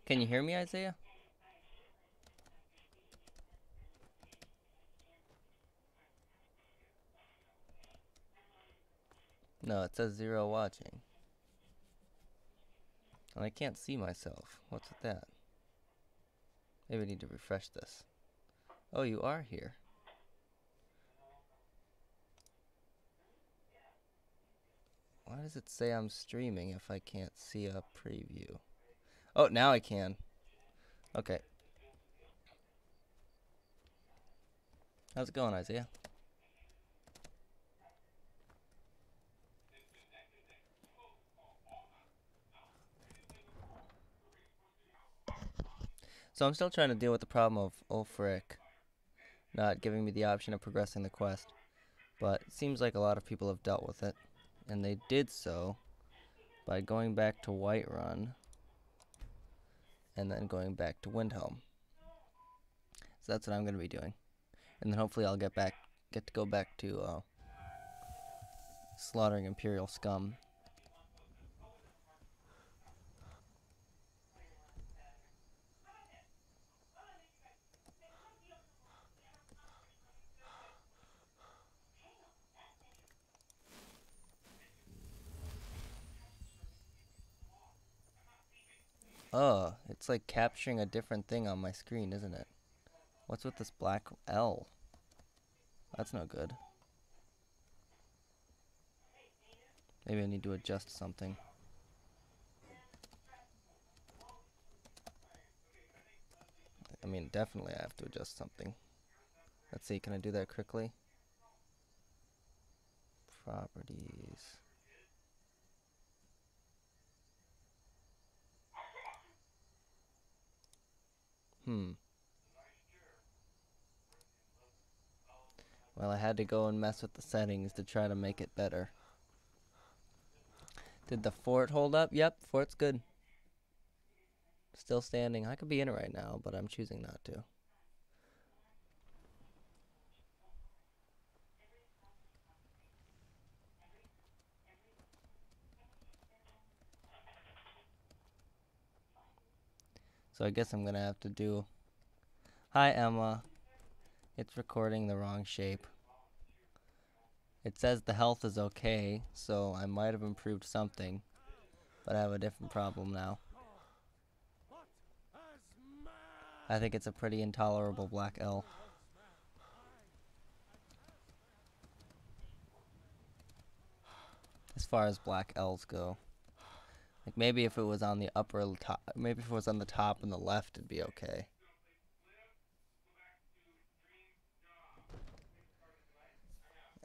Can you hear me, Isaiah? No, it says 0 watching. And I can't see myself. What's with that? Maybe I need to refresh this. Oh, you are here. Why does it say I'm streaming if I can't see a preview? Oh, now I can. Okay. How's it going, Isaiah? So I'm still trying to deal with the problem of Ulfric not giving me the option of progressing the quest. But it seems like a lot of people have dealt with it. And they did so by going back to Whiterun and then going back to Windhelm. So that's what I'm going to be doing. And then hopefully I'll get to go back to slaughtering Imperial scum. Oh, it's like capturing a different thing on my screen, isn't it? What's with this black L? That's no good. Maybe I need to adjust something. I mean, definitely I have to adjust something. Let's see, can I do that quickly? Properties. Well, I had to go and mess with the settings to try to make it better. Did the fort hold up? Yep, fort's good. Still standing. I could be in it right now, but I'm choosing not to. So I guess I'm gonna have to do... Hi, Emma. It's recording the wrong shape. It says the health is okay, so I might have improved something, but I have a different problem now. I think it's a pretty intolerable black L. As far as black L's go. Like maybe if it was on the upper top, maybe if it was on the top and the left, it'd be okay.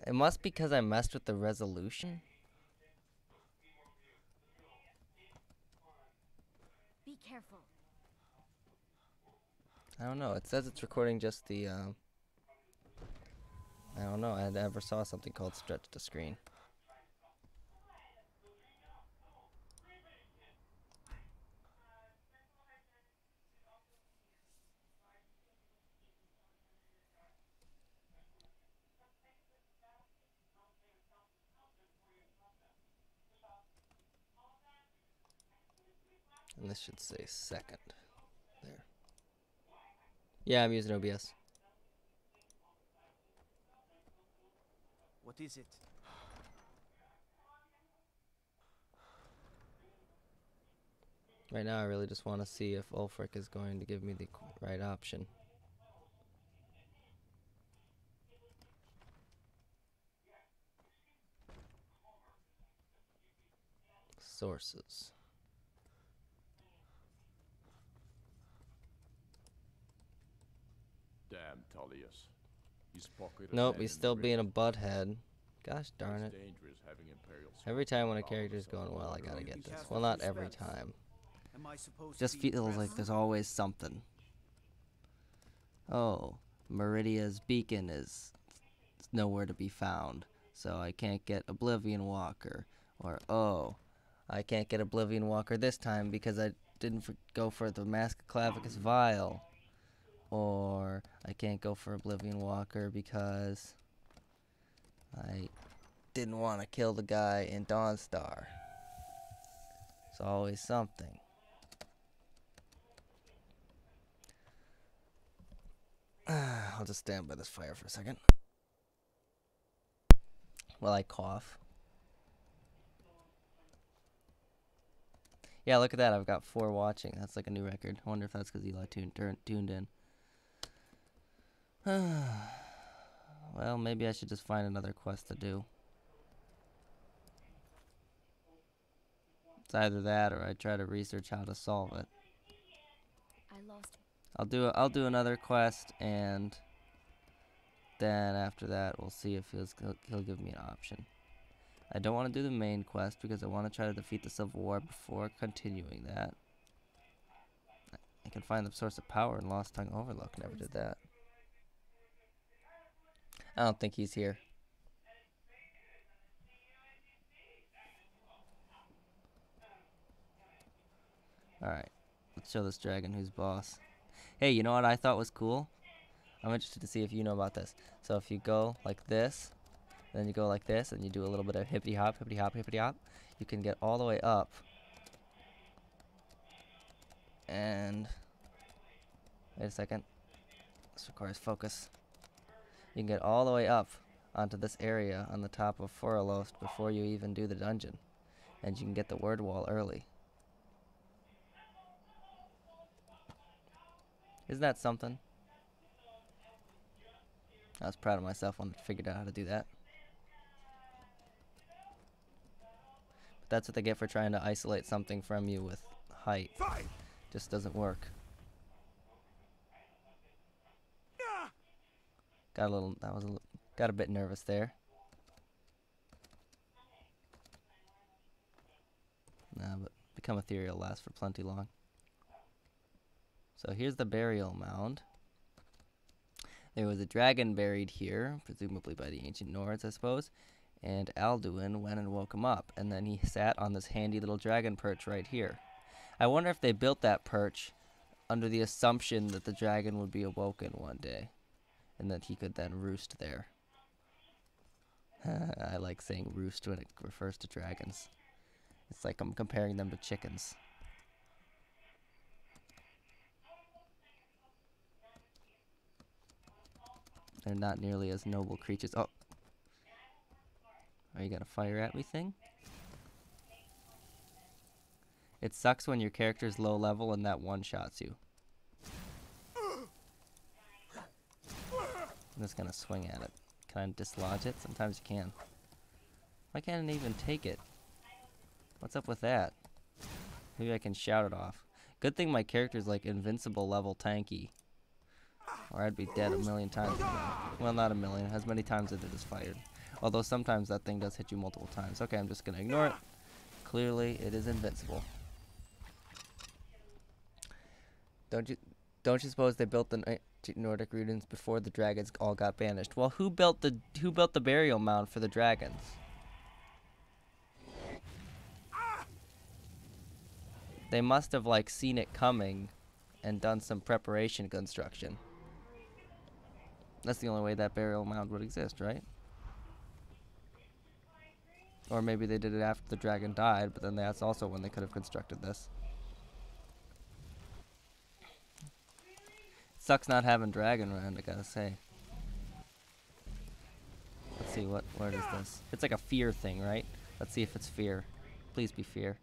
It must be because I messed with the resolution. Be careful. I don't know. It says it's recording just the, I don't know. I never saw something called stretch to screen. And this should say second. There. Yeah, I'm using OBS. What is it? Right now, I really just want to see if Ulfric is going to give me the right option. Sources. Damn Tullius. He's pocketed Nope, land he's in still the being a river. butthead. Gosh darn It's it. dangerous having Imperials Every time when a follow character's us going on well, I the gotta road. get You this. cast Well, a not few every spells. time. Am I supposed Just to be feels like impressed? there's always something. Oh, Meridia's beacon is nowhere to be found, so I can't get Oblivion Walker. Or, oh, I can't get Oblivion Walker this time because I didn't go for the Mask of Clavicus Vial. Or I can't go for Oblivion Walker because I didn't want to kill the guy in Dawnstar. It's always something. I'll just stand by this fire for a second while I cough. Yeah, look at that. I've got 4 watching. That's like a new record. I wonder if that's because Eli tuned in. Well, maybe I should just find another quest to do. It's either that or I try to research how to solve it. I'll do another quest, and then after that we'll see if he'll give me an option. I don't want to do the main quest because I want to try to defeat the Civil War before continuing that. I can find the source of power in Lost Tongue Overlook. Never did that. I don't think he's here. Alright, let's show this dragon who's boss. Hey, you know what I thought was cool? I'm interested to see if you know about this. So if you go like this, then you go like this, and you do a little bit of hippity hop, hippity hop, hippity hop, you can get all the way up. And wait a second. This requires focus. You can get all the way up onto this area on the top of Foralost before you even do the dungeon. And you can get the word wall early. Isn't that something? I was proud of myself when I figured out how to do that. But that's what they get for trying to isolate something from you with height. Just doesn't work. Got a bit nervous there. Nah, but become ethereal lasts for plenty long. So here's the burial mound. There was a dragon buried here, presumably by the ancient Nords, I suppose. And Alduin went and woke him up, and then he sat on this handy little dragon perch right here. I wonder if they built that perch under the assumption that the dragon would be awoken one day, and that he could then roost there. I like saying roost when it refers to dragons. It's like I'm comparing them to chickens. They're not nearly as noble creatures. Oh! Are you gonna fire at me thing? It sucks when your character's low level and that one-shots you. I'm just gonna swing at it. Can I dislodge it? Sometimes you can. Why can't it even take it? What's up with that? Maybe I can shout it off. Good thing my character's like invincible level tanky. Or I'd be dead a million times. Well, not a million. As many times as it is fired. Although sometimes that thing does hit you multiple times. Okay, I'm just gonna ignore it. Clearly, it is invincible. Don't you suppose they built the Nordic ruins before the dragons all got banished? Well, who built the burial mound for the dragons? They must have like seen it coming and done some preparation construction. That's the only way that burial mound would exist, right? Or maybe they did it after the dragon died, but then that's also when they could have constructed this. Sucks not having dragon around, I gotta say. Let's see, what is this? It's like a fear thing, right? Let's see if it's fear. Please be fear.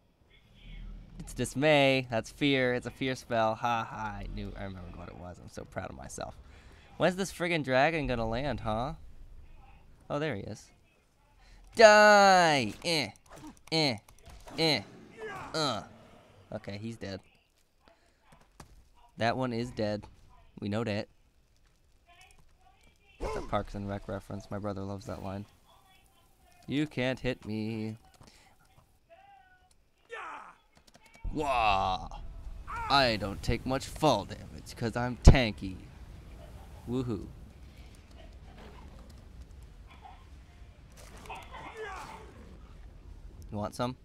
It's dismay. That's fear. It's a fear spell. Ha ha. I remembered what it was. I'm so proud of myself. When's this friggin' dragon gonna land, huh? Oh, there he is. Die! Okay, he's dead. That one is dead. We know that. That's a Parks and Rec reference. My brother loves that line. You can't hit me. Wah! I don't take much fall damage because I'm tanky. Woohoo. You want some?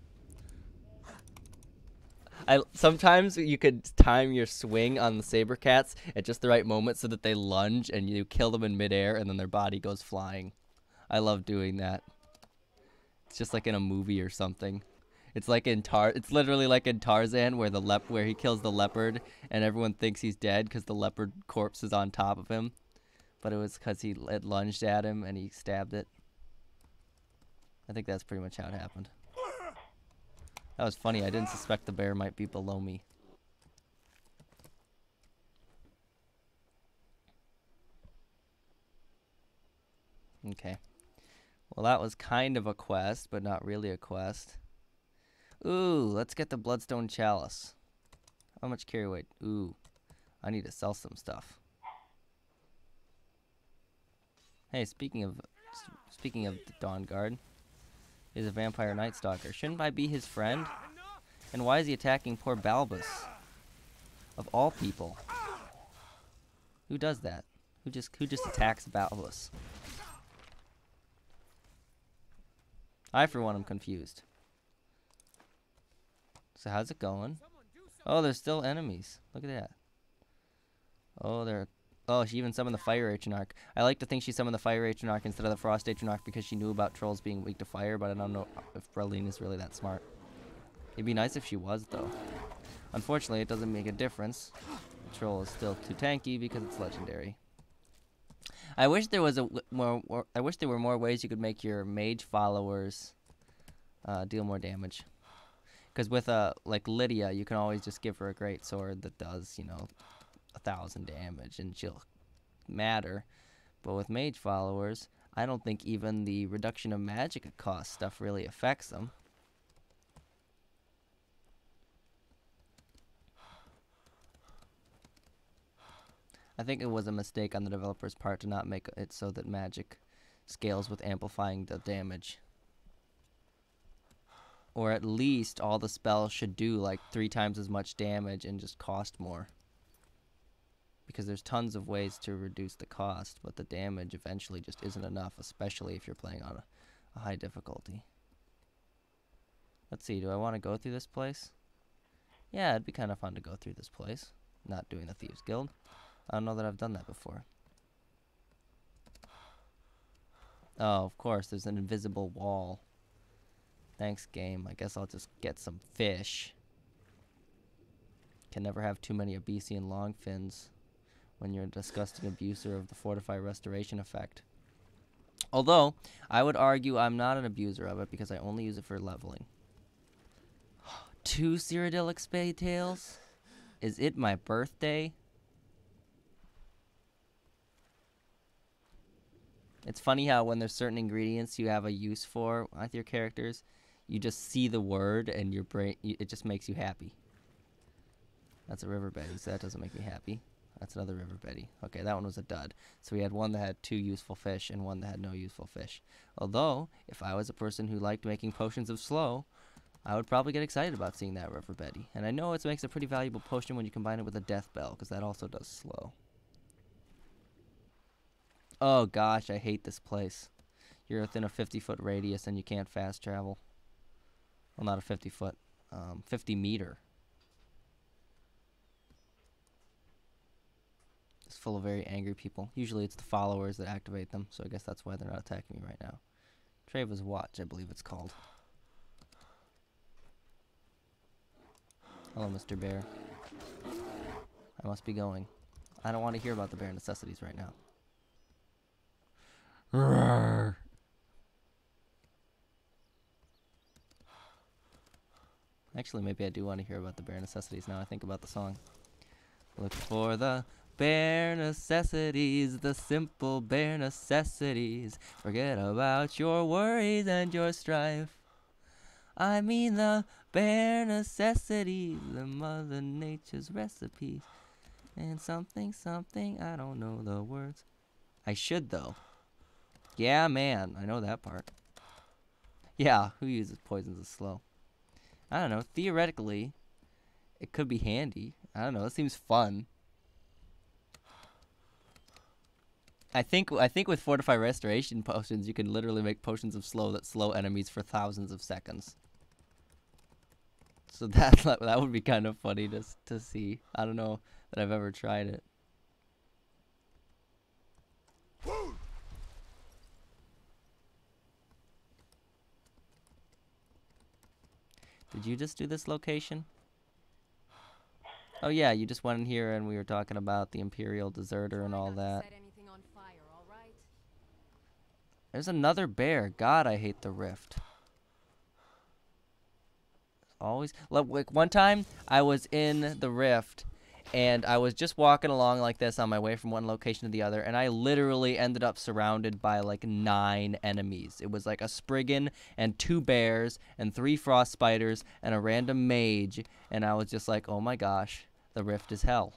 Sometimes you could time your swing on the saber cats at just the right moment so that they lunge and you kill them in midair and then their body goes flying. I love doing that. It's just like in a movie or something. It's like it's literally like in Tarzan where he kills the leopard and everyone thinks he's dead because the leopard corpse is on top of him. but it was because it lunged at him and he stabbed it. I think that's pretty much how it happened. That was funny. I didn't suspect the bear might be below me. Okay. Well, that was kind of a quest, but not really a quest. Ooh, let's get the Bloodstone Chalice. How much carry weight? Ooh, I need to sell some stuff. Hey, speaking of the Dawn Guard, he's a vampire Night Stalker. Shouldn't I be his friend? And why is he attacking poor Balbus? Of all people. Who does that? Who just attacks Balbus? I, for one, am confused. So how's it going? Oh, there's still enemies. Look at that. Oh, she even summoned the Fire Atronach. I like to think she summoned the Fire Atronach instead of the Frost Atronach because she knew about trolls being weak to fire, but I don't know if Breline is really that smart. It'd be nice if she was, though. Unfortunately, it doesn't make a difference. The troll is still too tanky because it's legendary. I wish there was I wish there were more ways you could make your mage followers deal more damage. Because with like Lydia, you can always just give her a great sword that does, 1,000 damage, and she'll matter. But with mage followers, I don't think even the reduction of magic cost stuff really affects them. I think it was a mistake on the developer's part to not make it so that magic scales with amplifying the damage. Or at least all the spells should do like 3 times as much damage and just cost more. Because there's tons of ways to reduce the cost, but the damage eventually just isn't enough, especially if you're playing on a high difficulty. Let's see, do I want to go through this place? Yeah, it'd be kind of fun to go through this place. Not doing the Thieves Guild. I don't know that I've done that before. Oh, of course, there's an invisible wall. Thanks, game. I guess I'll just get some fish. Can never have too many Abesian longfins when you're a disgusting abuser of the Fortify Restoration effect. Although, I would argue I'm not an abuser of it because I only use it for leveling. 2 Cyrodiilic Spade Tails? Is it my birthday? It's funny how when there's certain ingredients you have a use for with your characters, you just see the word and your brain, it just makes you happy. That's a river Betty, so that doesn't make me happy. That's another river Betty. Okay, that one was a dud. So we had one that had 2 useful fish and one that had no useful fish. Although, if I was a person who liked making potions of slow, I would probably get excited about seeing that river Betty. And I know it makes a pretty valuable potion when you combine it with a death bell, because that also does slow. Oh gosh, I hate this place. You're within a 50-foot radius and you can't fast travel. Well, not a 50-foot, 50-meter. It's full of very angry people. Usually it's the followers that activate them, so I guess that's why they're not attacking me right now. Treva's Watch, I believe it's called. Hello, Mr. Bear. I must be going. I don't want to hear about the bear necessities right now. Roar. Actually, maybe I do want to hear about the bare necessities now I think about the song. Look for the bare necessities, the simple bare necessities. Forget about your worries and your strife. I mean the bare necessities, the Mother Nature's recipes. And something, something, I don't know the words. I should, though. Yeah, man, I know that part. Yeah, who uses poisons as slow? I don't know, theoretically, it could be handy. I don't know, it seems fun. I think with Fortify Restoration potions, you can literally make potions of slow that slow enemies for thousands of seconds. So that would be kind of funny to see. I don't know that I've ever tried it. Did you just do this location? Oh yeah, you just went in here and we were talking about the Imperial deserter and all that. There's another bear. God, I hate the rift. Always. Like one time, I was in the rift, and I was just walking along like this on my way from one location to the other, and I literally ended up surrounded by like 9 enemies. It was like a Spriggan and 2 bears and 3 frost spiders and a random mage, and I was just like, oh my gosh, the rift is hell.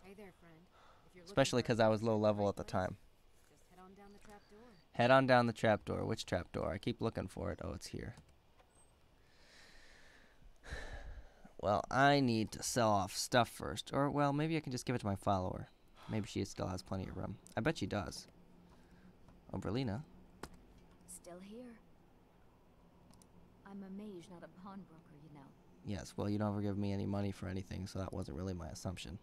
Hey there, friend. If you're Especially because I was low level at the time. Just head on down the trap door. Head on down the trapdoor. Which trapdoor? I keep looking for it. Oh, it's here. Well, I need to sell off stuff first. Or, well, maybe I can just give it to my follower. Maybe she still has plenty of room. I bet she does. Oh, Berlina. Still here. I'm a mage, not a pawnbroker, you know. Yes, well, you don't ever give me any money for anything, so that wasn't really my assumption.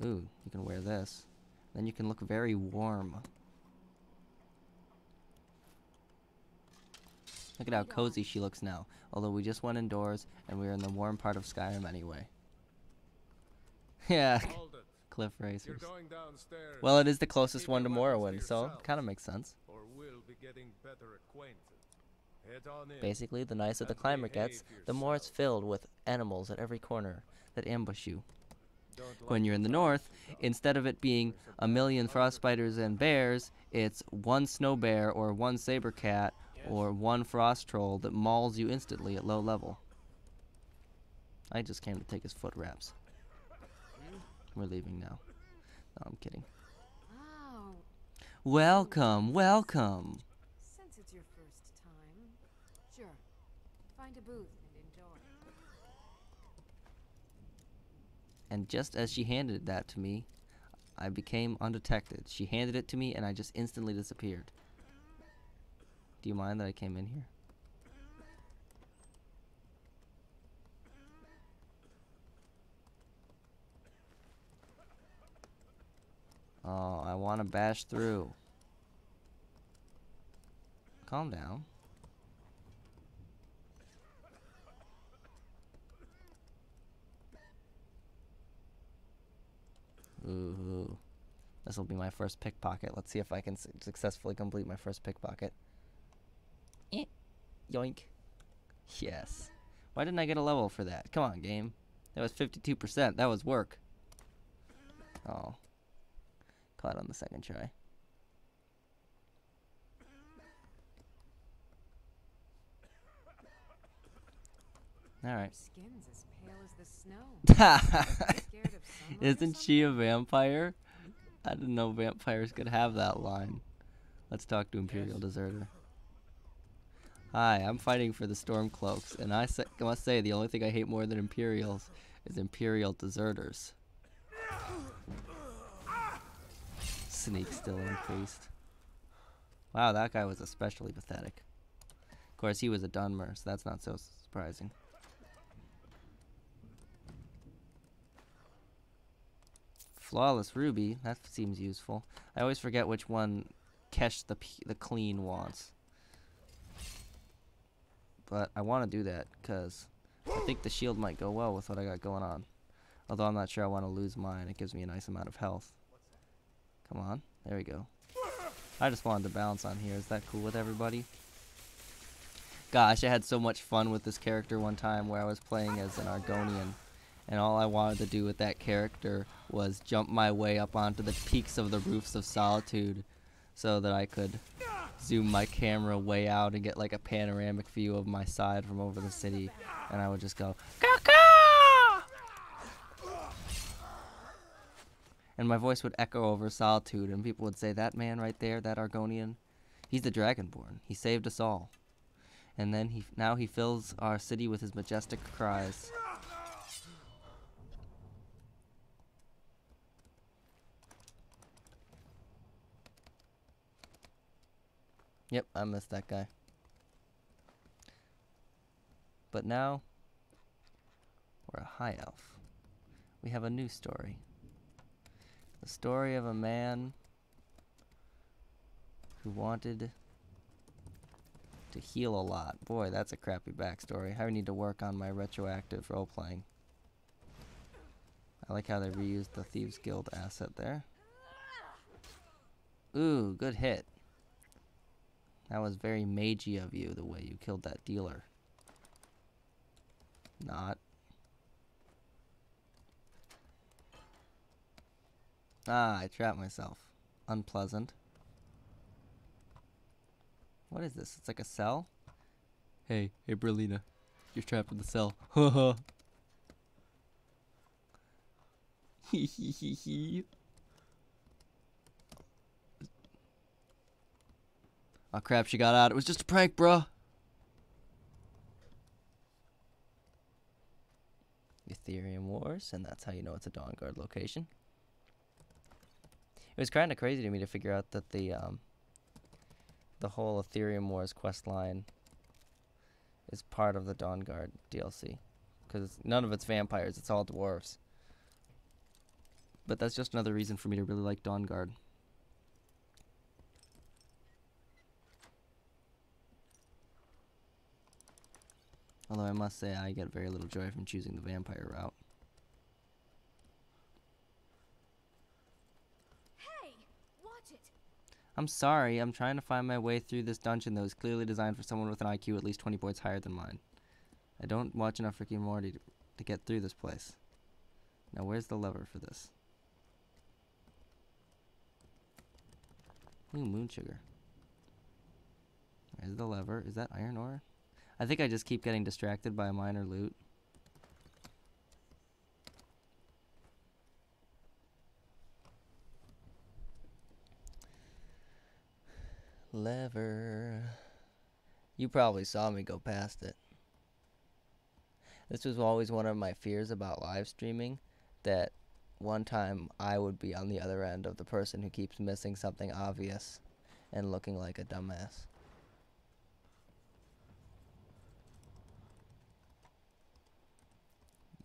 Ooh, you can wear this. Then you can look very warm. Look at how cozy she looks now. Although we just went indoors, and we were in the warm part of Skyrim anyway. Yeah, cliff racers. Well, it is the closest one to Morrowind, so it kind of makes sense. Basically, the nicer the climate gets, the more it's filled with animals at every corner that ambush you. When you're in the north, instead of it being a million frost spiders and bears, it's 1 snow bear or 1 saber cat or 1 frost troll that mauls you instantly at low level. I just came to take his foot wraps. We're leaving now. No, I'm kidding. Oh, Welcome, welcome. since it's your first time, sure. Find a booth and enjoy. And just as she handed that to me, I became undetected. She handed it to me and I just instantly disappeared. Do you mind that I came in here? Oh, I want to bash through. Calm down. Ooh. This will be my first pickpocket. Let's see if I can successfully complete my first pickpocket. Yoink. Yes. Why didn't I get a level for that? Come on, game. That was 52%. That was work. Oh. Caught on the second try. Alright. Skin's as pale as the snow. Scared of sunlight or Isn't she a something? vampire? I didn't know vampires could have that line. Let's talk to Imperial Deserter. Hi, I'm fighting for the Stormcloaks, and I must say the only thing I hate more than Imperials is Imperial Deserters. Sneak still increased. Wow, that guy was especially pathetic. Of course, he was a Dunmer, so that's not so surprising. Flawless Ruby, that seems useful. I always forget which one Kesh the Clean wants. But I want to do that, because I think the shield might go well with what I got going on. Although I'm not sure I want to lose mine. It gives me a nice amount of health. Come on. There we go. I just wanted to bounce on here. Is that cool with everybody? Gosh, I had so much fun with this character one time where I was playing as an Argonian. And all I wanted to do with that character was jump my way up onto the peaks of the roofs of Solitude so that I could zoom my camera way out and get like a panoramic view of my side from over the city. And I would just go, Kaka! And my voice would echo over Solitude, and people would say, that man right there, that Argonian, he's the Dragonborn. He saved us all. And then now he fills our city with his majestic cries. Yep, I missed that guy. But now, we're a high elf. We have a new story. The story of a man who wanted to heal a lot. Boy, that's a crappy backstory. I need to work on my retroactive role-playing. I like how they reused the Thieves Guild asset there. Ooh, good hit. That was very magey of you, the way you killed that dealer. Not. Ah, I trapped myself. Unpleasant. What is this? It's like a cell? Hey, Berlina. You're trapped in the cell. Haha. Hee hee hee hee. Oh crap, she got out. It was just a prank, bruh. Ethereum Wars, and that's how you know it's a Dawn Guard location. It was kind of crazy to me to figure out that the whole Ethereum Wars quest line is part of the Dawn Guard DLC, because none of it's vampires; it's all dwarves. But that's just another reason for me to really like Dawn Guard. Although I must say I get very little joy from choosing the vampire route. Hey, watch it. I'm sorry, I'm trying to find my way through this dungeon that was clearly designed for someone with an IQ at least 20 points higher than mine. I don't watch enough Rick and Morty to get through this place. Now where's the lever for this? Ooh, moon sugar. Where's the lever? Is that iron ore? I think I just keep getting distracted by minor loot. Lever. You probably saw me go past it. This was always one of my fears about live streaming, that one time I would be on the other end of the person who keeps missing something obvious and looking like a dumbass.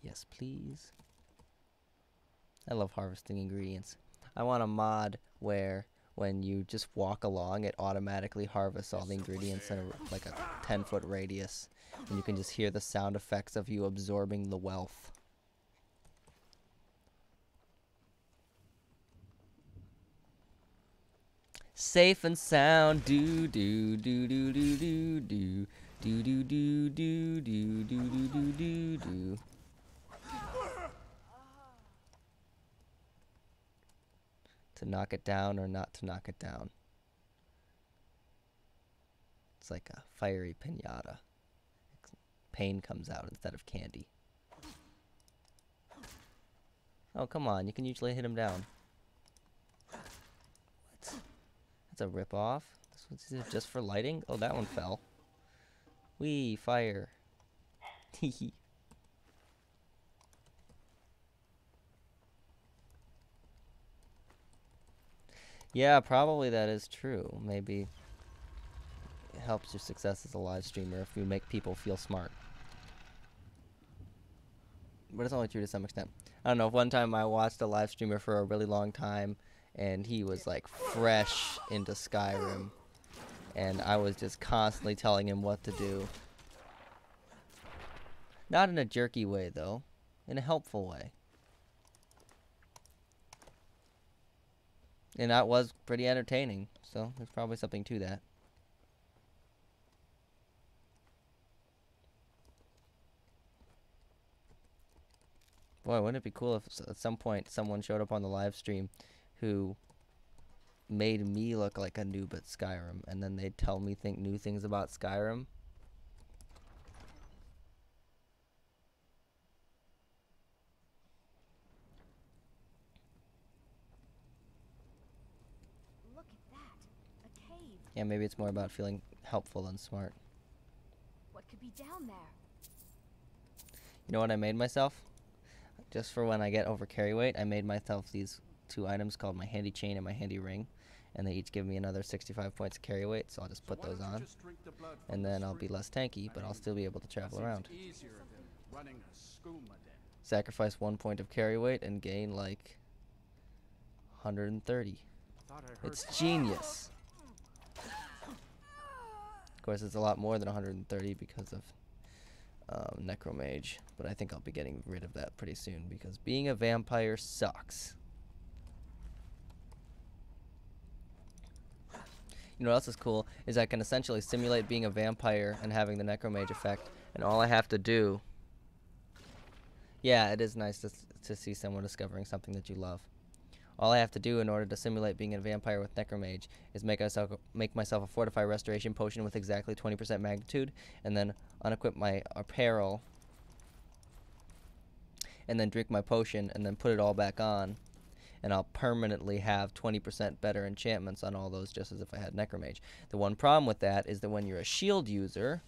Yes, please. I love harvesting ingredients. I want a mod where when you just walk along, it automatically harvests all the ingredients in like a 10-foot radius. And you can just hear the sound effects of you absorbing the wealth. Safe and sound, do do do do do do do do do do do do do do do do. To knock it down or not to knock it down. It's like a fiery piñata. Pain comes out instead of candy. Oh, come on. You can usually hit him down. What? That's a rip-off? This one's just for lighting? Oh, that one fell. Wee, fire. Teehee. Yeah, probably that is true. Maybe it helps your success as a live streamer if you make people feel smart. But it's only true to some extent. I don't know, one time I watched a live streamer for a really long time, and he was like fresh into Skyrim, and I was just constantly telling him what to do. Not in a jerky way, though. In a helpful way. And that was pretty entertaining, so there's probably something to that. Boy, wouldn't it be cool if at some point someone showed up on the live stream who made me look like a noob at Skyrim, and then they'd tell me new things about Skyrim. Look at that. A cave. Yeah, maybe it's more about feeling helpful than smart. What could be down there? You know what I made myself? Just for when I get over carry weight, I made myself these two items called my handy chain and my handy ring, and they each give me another 65 points of carry weight, so I'll just put those on, and then I'll be less tanky, but I'll still be able to travel around. Sacrifice 1 point of carry weight and gain like 130. It's genius. Of course, it's a lot more than 130 because of Necromage, but I think I'll be getting rid of that pretty soon because being a vampire sucks. You know what else is cool is I can essentially simulate being a vampire and having the necromage effect, and all I have to do. Yeah, it is nice to see someone discovering something that you love. All I have to do in order to simulate being a vampire with necromage is make myself a fortify restoration potion with exactly 20% magnitude, and then unequip my apparel, and then drink my potion, and then put it all back on, and I'll permanently have 20% better enchantments on all those, just as if I had necromage. The one problem with that is that when you're a shield user,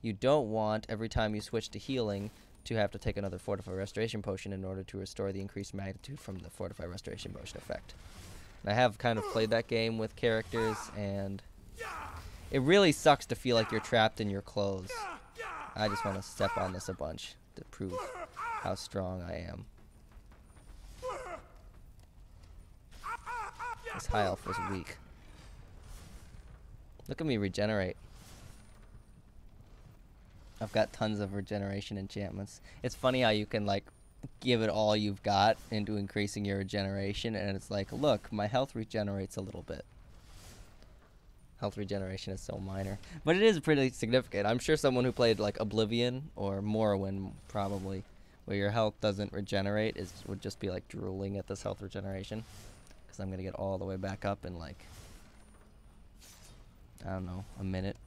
you don't want every time you switch to healing to have to take another fortify restoration potion in order to restore the increased magnitude from the fortify restoration potion effect. And I have kind of played that game with characters, and it really sucks to feel like you're trapped in your clothes. I just want to step on this a bunch to prove how strong I am. This high elf was weak. Look at me regenerate. I've got tons of regeneration enchantments. It's funny how you can, like, give it all you've got into increasing your regeneration, and it's like, look, my health regenerates a little bit. Health regeneration is so minor. But it is pretty significant. I'm sure someone who played, like, Oblivion or Morrowind, probably, where your health doesn't regenerate, would just be, like, drooling at this health regeneration. Because I'm going to get all the way back up in, like, I don't know, a minute.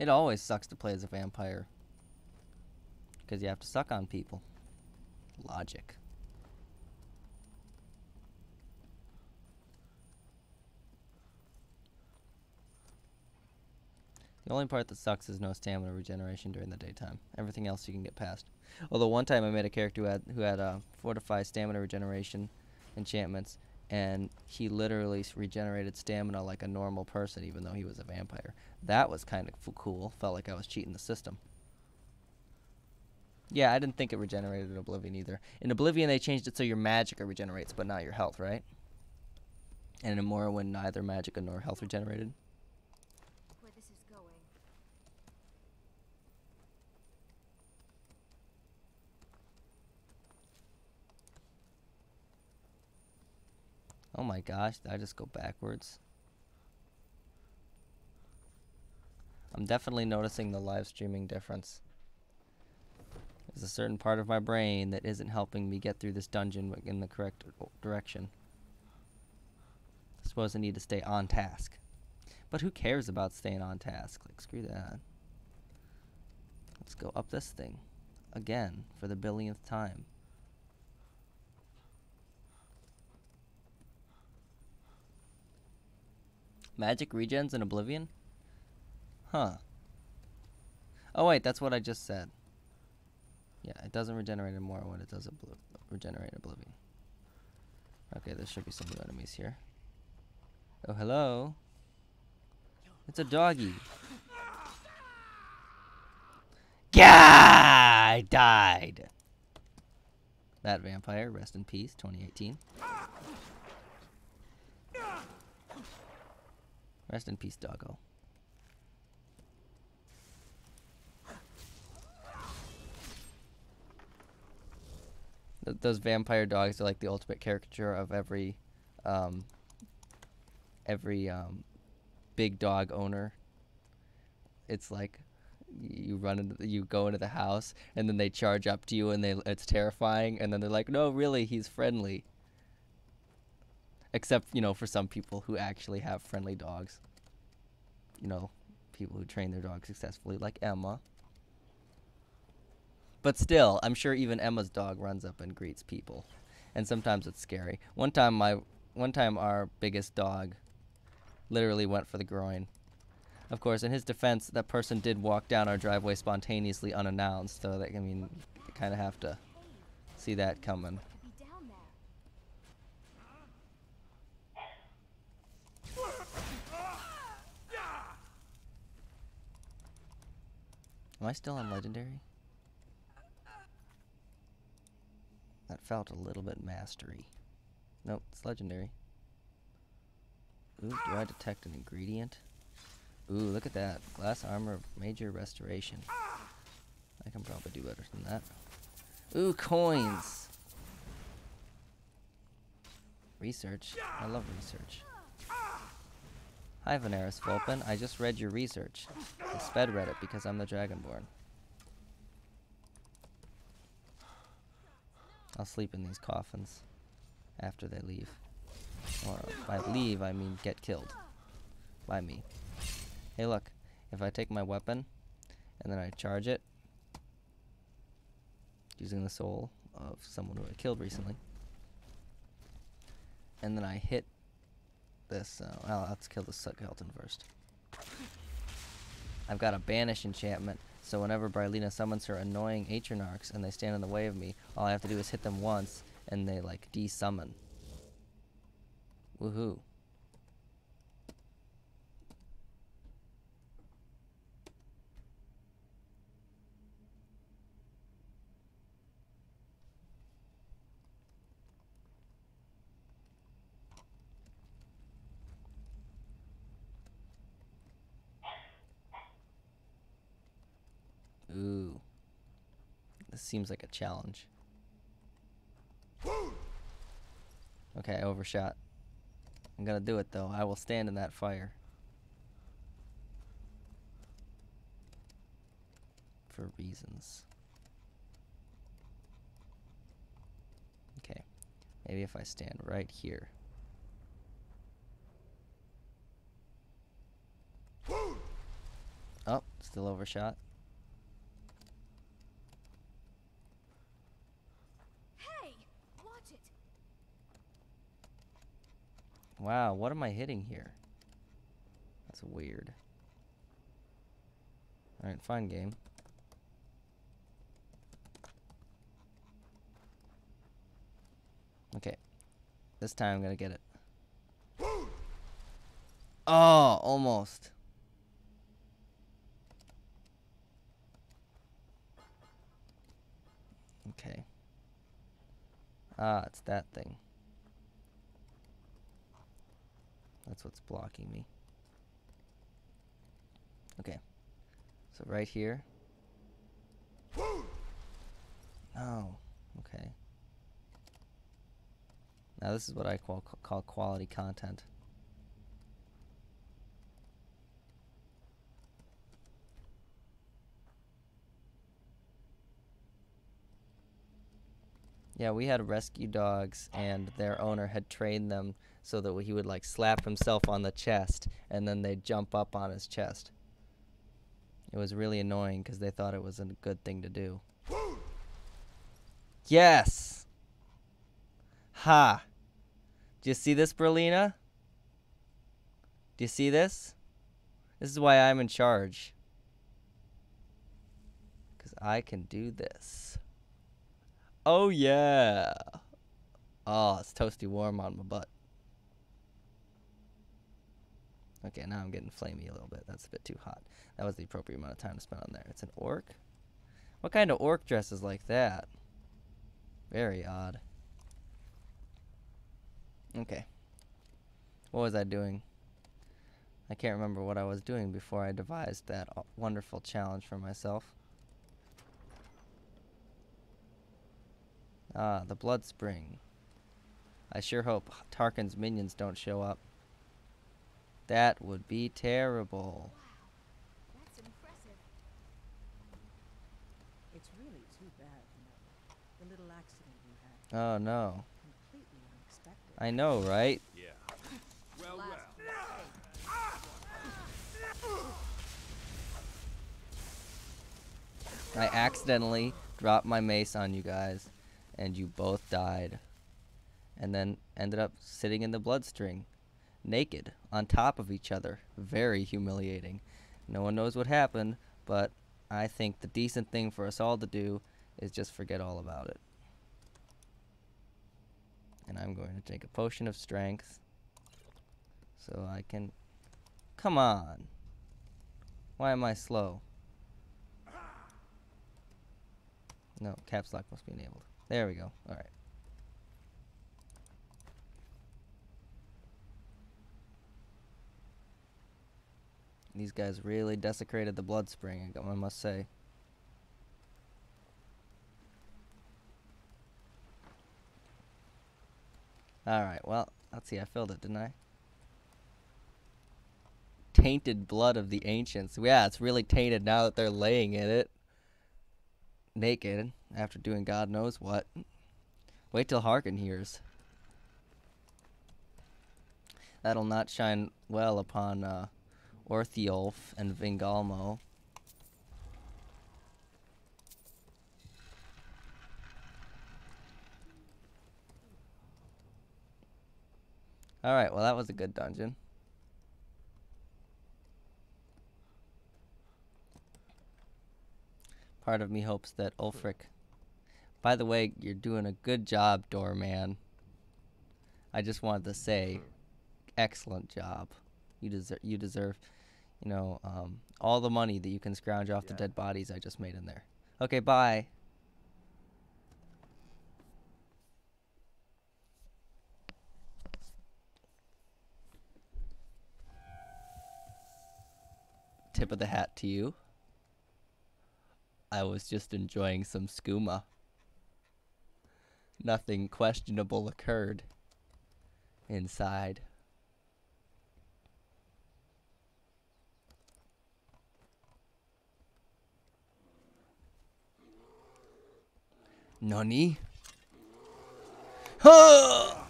It always sucks to play as a vampire. Because you have to suck on people. Logic. The only part that sucks is no stamina regeneration during the daytime. Everything else you can get past. Although one time I made a character who had fortify stamina regeneration enchantments, and he literally regenerated stamina like a normal person, even though he was a vampire. That was kind of cool. Felt like I was cheating the system. Yeah, I didn't think it regenerated in Oblivion either. In Oblivion, they changed it so your magicka regenerates, but not your health, right? And in Morrowind, neither magicka nor health regenerated. Where this is going. Oh my gosh, did I just go backwards? I'm definitely noticing the live streaming difference. There's a certain part of my brain that isn't helping me get through this dungeon in the correct direction. I suppose I need to stay on task. But who cares about staying on task? Like, screw that. Let's go up this thing. Again, for the billionth time. Magic regens in Oblivion? Huh. Oh wait, that's what I just said. Yeah, it doesn't regenerate in Morrowind, it does regenerate in Oblivion. Okay, there should be some new enemies here. Oh, hello. It's a doggy. Gah! I died. That vampire, rest in peace, 2018. Rest in peace, doggo. Those vampire dogs are like the ultimate caricature of every big dog owner. It's like you go into the house, and then they charge up to you, and it's terrifying, and then they're like, no, really, he's friendly. Except, you know, for some people who actually have friendly dogs. You know, people who train their dogs successfully, like Emma. But still, I'm sure even Emma's dog runs up and greets people. And sometimes it's scary. One time our biggest dog literally went for the groin. Of course, in his defense, that person did walk down our driveway spontaneously unannounced, so that, I mean, you kind of have to see that coming. Could be down there. Am I still on Legendary? That felt a little bit mastery. Nope, it's Legendary. Ooh, do I detect an ingredient? Ooh, look at that. Glass armor of major restoration. I can probably do better than that. Ooh, coins! Research. I love research. Hi, Veneris Vulpin. I just read your research. I sped read it because I'm the Dragonborn. I'll sleep in these coffins after they leave. Or by leave, I mean get killed. By me. Hey, look. If I take my weapon and then I charge it using the soul of someone who I killed recently, and then I hit this, well, let's kill the skeleton first. I've got a banish enchantment, so whenever Brilina summons her annoying Atronarchs and they stand in the way of me, all I have to do is hit them once and they like de-summon. Woohoo. Ooh. This seems like a challenge. Okay, I overshot. I'm gonna do it though. I will stand in that fire. For reasons. Okay. Maybe if I stand right here. Oh, still overshot. Hey! Watch it! Wow, what am I hitting here? That's weird. Alright, fine game. Okay. This time I'm gonna get it. Oh, almost. Okay. Ah, it's that thing. That's what's blocking me. Okay. So right here. Oh, okay. Now this is what I call quality content. Yeah, we had rescue dogs, and their owner had trained them so that he would like slap himself on the chest, and then they'd jump up on his chest. It was really annoying because they thought it was a good thing to do. Yes! Ha! Do you see this, Berlina? Do you see this? This is why I'm in charge. Because I can do this. Oh, yeah. Oh, it's toasty warm on my butt. Okay, now I'm getting flamey a little bit. That's a bit too hot. That was the appropriate amount of time to spend on there. It's an orc? What kind of orc dresses like that? Very odd. Okay. What was I doing? I can't remember what I was doing before I devised that wonderful challenge for myself. Ah, the blood spring. I sure hope Tarkin's minions don't show up. That would be terrible. Wow, that's impressive. It's really too bad, you know. The little accident you had. Oh no. Completely unexpected. I know, right? Yeah. Well, Last I accidentally dropped my mace on you guys, and you both died. And then ended up sitting in the bloodstring, naked, on top of each other. Very humiliating. No one knows what happened, but I think the decent thing for us all to do is just forget all about it. And I'm going to take a potion of strength so I can... Come on. Why am I slow? No, caps lock must be enabled. There we go. Alright. These guys really desecrated the blood spring, I must say. Alright, well, let's see, I filled it, didn't I? Tainted blood of the ancients. Yeah, it's really tainted now that they're laying in it. Naked, after doing God knows what. Wait till Harkin hears. That'll not shine well upon Orthiolf and Vingalmo. Alright, well that was a good dungeon. Part of me hopes that Ulfric... By the way, you're doing a good job, Doorman. I just wanted to say, excellent job. You deserve, you know, all the money that you can scrounge off the dead bodies I just made in there. Okay, bye. Tip of the hat to you. I was just enjoying some skooma. Nothing questionable occurred inside. Nani? Oh,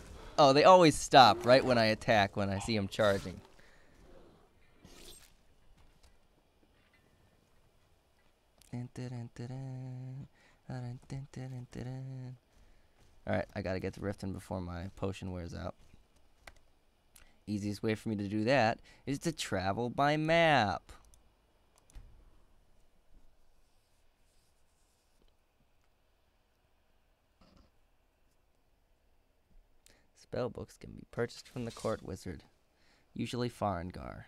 they always stop right when I attack, when I see them charging. Alright, I gotta get to Riften before my potion wears out. Easiest way for me to do that is to travel by map. Spellbooks can be purchased from the court wizard, usually Farengar.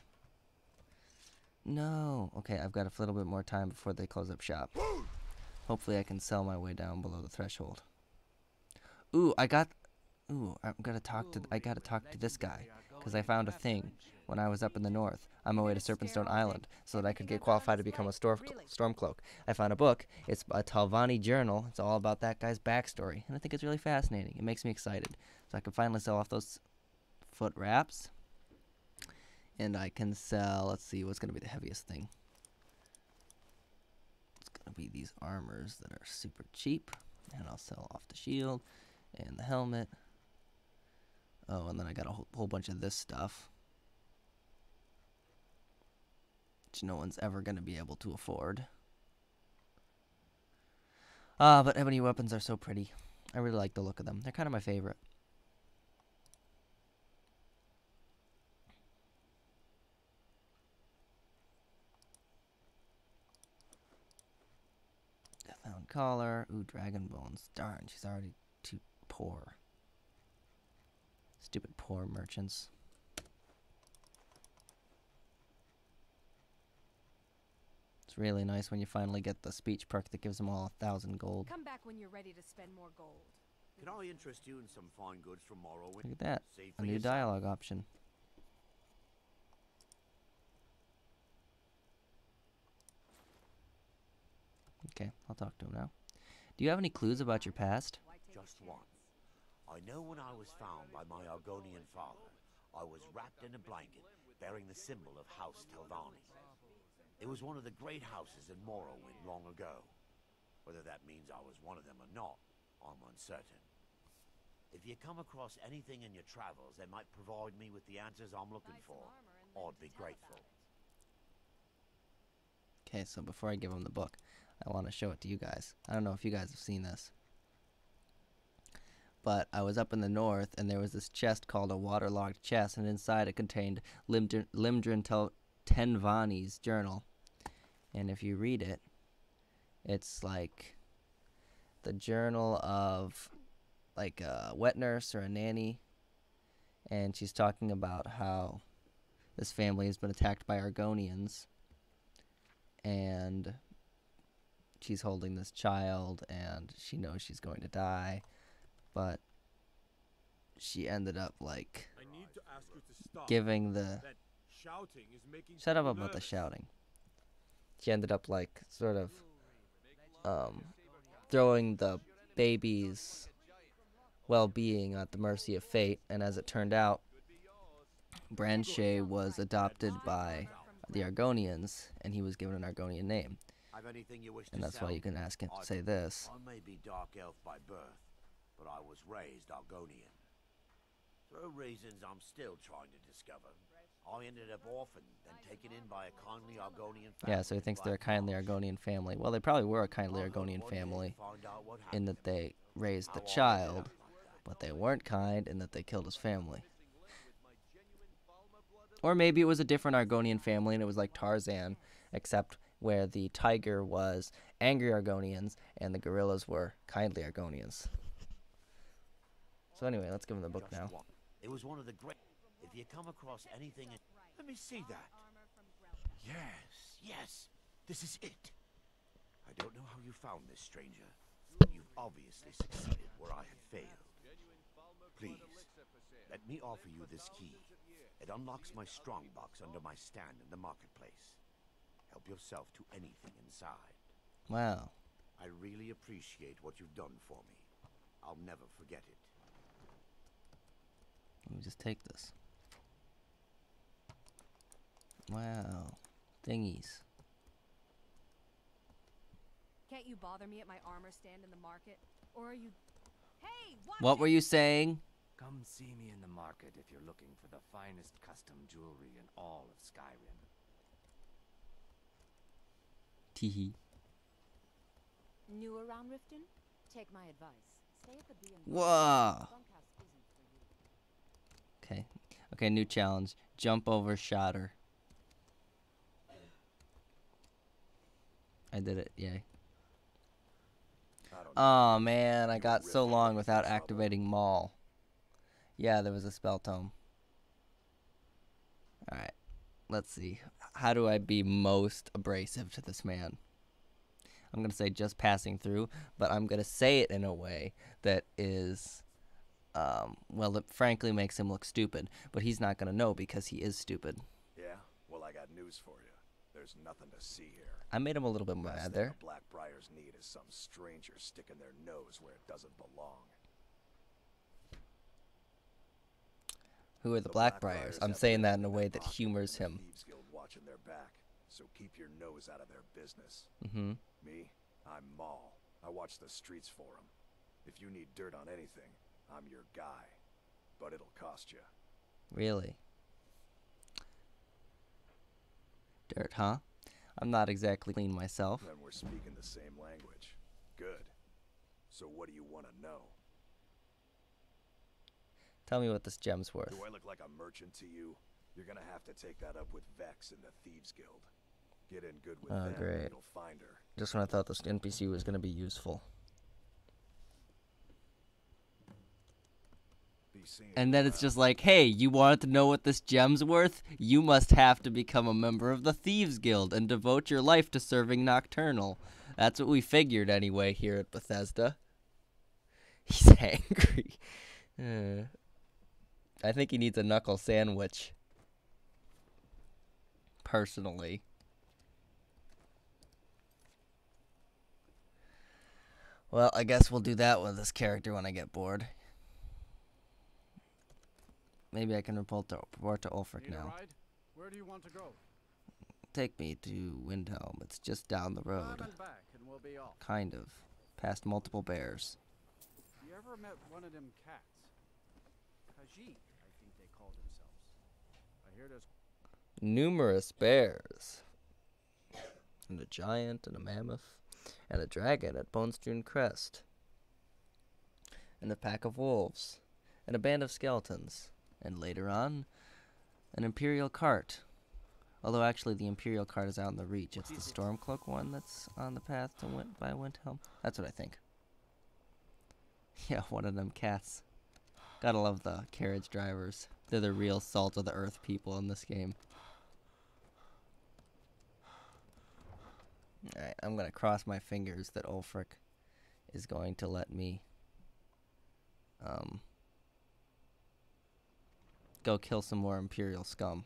No. Okay, I've got a little bit more time before they close up shop. Hopefully I can sell my way down below the threshold. Ooh, I gotta talk to this guy, because I found a thing when I was up in the north on my way to Serpentstone Island, so that I could get qualified to become a Stormcloak. I found a book. It's a Talvani journal. It's all about that guy's backstory, and I think it's really fascinating. It makes me excited. So I can finally sell off those foot wraps, and I can sell, let's see, what's going to be the heaviest thing? It's going to be these armors that are super cheap, and I'll sell off the shield and the helmet. Oh, and then I got a whole bunch of this stuff, which no one's ever going to be able to afford. But ebony weapons are so pretty. I really like the look of them. They're kind of my favorite. Deathhound collar. Ooh, dragon bones. Darn, she's already too poor. Stupid poor merchants. It's really nice when you finally get the speech perk that gives them all 1,000 gold. Come back when you're ready to spend more gold. Can I interest you in some fine goods from Morrowind? Look at that. See A for new yourself. dialogue option. Okay, I'll talk to him now. Do you have any clues about your past? Just one. I know when I was found by my Argonian father, I was wrapped in a blanket bearing the symbol of House Talvani. It was one of the great houses in Morrowind long ago. Whether that means I was one of them or not, I'm uncertain. If you come across anything in your travels that might provide me with the answers I'm looking for, I'd be grateful. Okay, so before I give him the book, I want to show it to you guys. I don't know if you guys have seen this, but I was up in the north, and there was this chest called a waterlogged chest, and inside it contained Limdrin Tenvani's journal. And if you read it, it's like the journal of like a wet nurse or a nanny, and she's talking about how this family has been attacked by Argonians, and she's holding this child, and she knows she's going to die, but she ended up like giving the shouting is making Shut up people about the nervous. shouting. She ended up like sort of throwing the baby's well-being at the mercy of fate, and as it turned out, Branche was adopted by the Argonians, and he was given an Argonian name. Have anything you wish And to that's sell? why you can ask him I to say can- this. I may be dark elf by birth, but I was raised Argonian. Through reasons I'm still trying to discover, I ended up orphaned, then taken in by a kindly Argonian family. Yeah, so he thinks they're a kindly Argonian family. Well, they probably were a kindly Argonian family in that they raised the child, but they weren't kind in that they killed his family. Or maybe it was a different Argonian family and it was like Tarzan, except where the tiger was angry Argonians and the gorillas were kindly Argonians. So anyway, let's give him the book now. It was one of the great. If you come across anything, let me see that. Yes, yes, this is it. I don't know how you found this, stranger. You've obviously succeeded where I had failed. Please, let me offer you this key. It unlocks my strongbox under my stand in the marketplace. Help yourself to anything inside. Wow. I really appreciate what you've done for me. I'll never forget it. Let me just take this. Wow. Thingies. Can't you bother me at my armor stand in the market? Or are you... Hey, watch What were you saying? Come see me in the market if you're looking for the finest custom jewelry in all of Skyrim. Teehee. New around Riften? Take my advice. Stay at the B and Whoa. Bunkhouse isn't for you. Okay. Okay, new challenge. Jump over Shatter. I did it, yay. Oh man, I got so long without activating Maul. Yeah, there was a spell tome. Alright, let's see. How do I be most abrasive to this man? I'm going to say just passing through, but I'm going to say it in a way that is, well, it frankly makes him look stupid. But he's not going to know because he is stupid. Yeah? Well, I got news for you. There's nothing to see here. I made him a little bit Last mad thing there. the Blackbriars need is some stranger sticking their nose where it doesn't belong. Who are the Blackbriars Blackbriars? I'm have saying their that in a way back that pocket humors and him. the Thieves Guild watching their back, so keep your nose out of their business. Mm-hmm. Me, I'm Maul. I watch the streets for them. If you need dirt on anything, I'm your guy. But it'll cost you. Really? Dirt, huh? I'm not exactly clean myself. Then we're speaking the same language. Good. So what do you want to know? Tell me what this gem's worth. Do I look like a merchant to you? You're gonna have to take that up with Vex in the Thieves Guild. Get in good with Oh, them great. and you'll find her. Just when I thought this NPC was going to be useful. Be seeing And you then it's around. just like, hey, you wanted to know what this gem's worth? You must have to become a member of the Thieves Guild and devote your life to serving Nocturnal. That's what we figured anyway here at Bethesda. He's angry. I think he needs a knuckle sandwich. Personally. Well, I guess we'll do that with this character when I get bored. Maybe I can report to Ulfric Need a now. ride? Where do you want to go? Take me to Windhelm. It's just down the road. Time and back, and we'll be off. Kind of. Past multiple bears. You ever met one of them cats? Khajiit, I think they call themselves. I hear there's Numerous bears. And a giant, and a mammoth, and a dragon at Bonestrewn Crest. And a pack of wolves. And a band of skeletons. And later on, an Imperial cart. Although actually the Imperial cart is out in the reach. It's the Stormcloak one that's on the path to by Windhelm. That's what I think. Yeah, one of them cats. Gotta love the carriage drivers. They're the real salt of the earth people in this game. Alright, I'm gonna cross my fingers that Ulfric is going to let me go kill some more Imperial scum.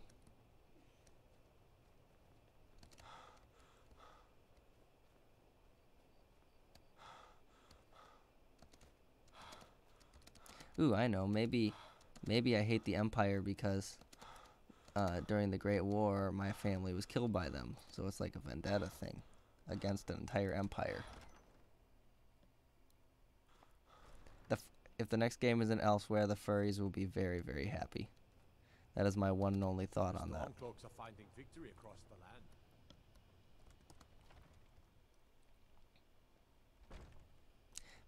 Ooh, I know. Maybe I hate the Empire because during the Great War, my family was killed by them. So it's like a vendetta thing against an entire empire. If the next game isn't Elsewhere, the furries will be very, very happy. That is my one and only thought on that. Stormcloaks are finding victory across the land.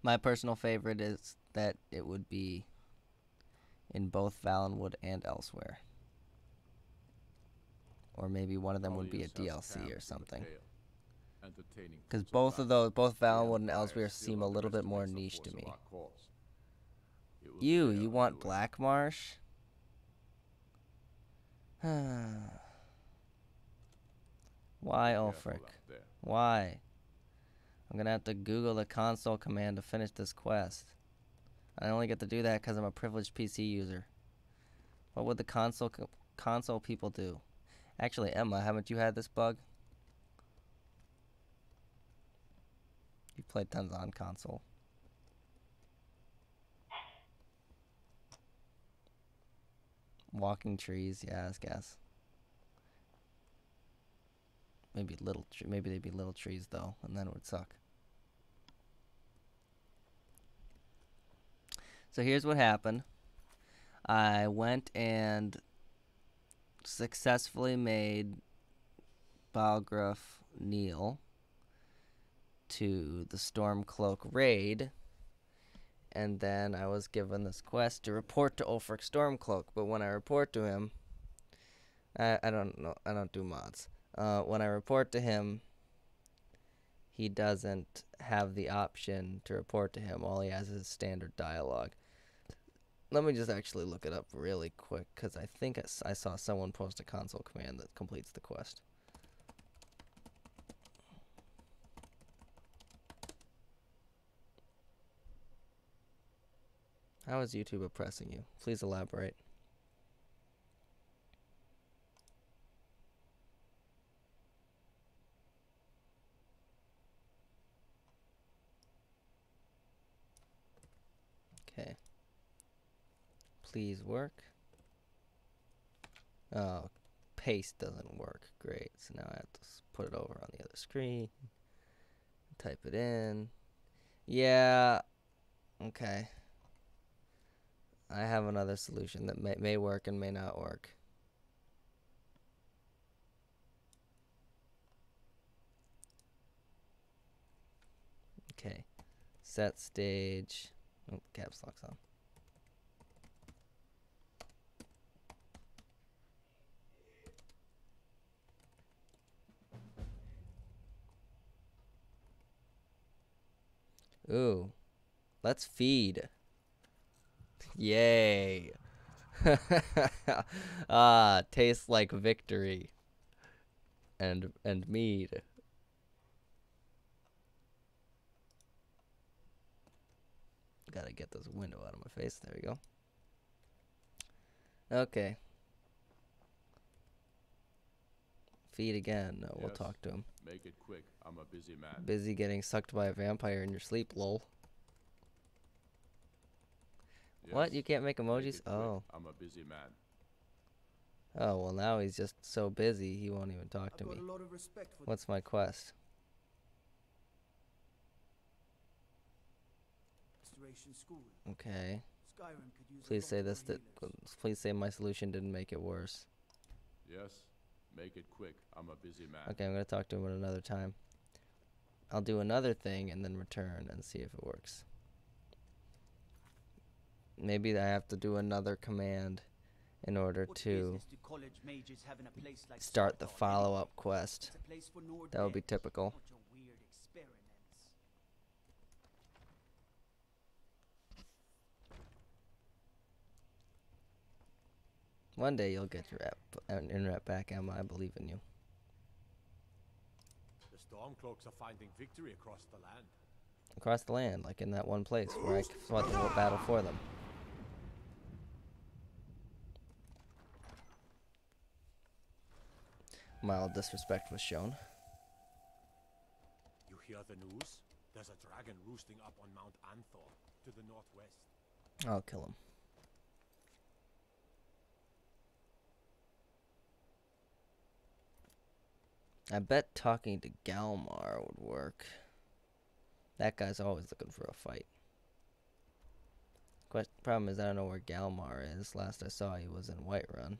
My personal favorite is that it would be in both Valenwood and Elsewhere. Or maybe one of them would be a DLC or something. Because both Valenwood and Elsewhere seem a little bit more niche to me. You want Black Marsh? Why, Ulfric? Why? I'm gonna have to Google the console command to finish this quest. I only get to do that because I'm a privileged PC user. What would the console people do? Actually, Emma, haven't you had this bug? You played tons on console. Walking trees, yeah, I guess. Maybe they'd be little trees though, and then it would suck. So here's what happened. I went and successfully made Balgruuf kneel to the Stormcloak raid, and then I was given this quest to report to Ulfric Stormcloak. But when I report to him, I don't know. I don't do mods. When I report to him, he doesn't have the option to report to him. All he has is standard dialogue. Let me just actually look it up really quick, because I think I saw someone post a console command that completes the quest. How is YouTube oppressing you? Please elaborate. Okay. Please work. Oh, paste doesn't work. Great. So now I have to put it over on the other screen. Type it in. Yeah. Okay. I have another solution that may work and may not work. Okay. Set stage. Oh, caps lock's on. Ooh. Let's feed. Yay. Tastes like victory. And mead. Gotta get this window out of my face. There we go. Okay. Feed again. No, we'll talk to him. Make it quick. I'm a busy man. Busy getting sucked by a vampire in your sleep, lol. Yes. What? You can't make emojis? Oh. I'm a busy man. Oh, well now he's just so busy he won't even talk to me. What's my quest? Okay. Please say this please say my solution didn't make it worse. Yes. Make it quick. I'm a busy man. Okay, I'm going to talk to him at another time. I'll do another thing and then return and see if it works. Maybe I have to do another command in order to start the follow-up quest. That would be typical. One day you'll get your internet back, Emma. I believe in you. The Stormcloaks are finding victory across the land. Across the land, like in that one place where I fought the battle for them. Mild disrespect was shown. You hear the news? There's a dragon roosting up on Mount Anthor, to the northwest. I'll kill him. I bet talking to Galmar would work. That guy's always looking for a fight. Problem is I don't know where Galmar is. Last I saw he was in Whiterun.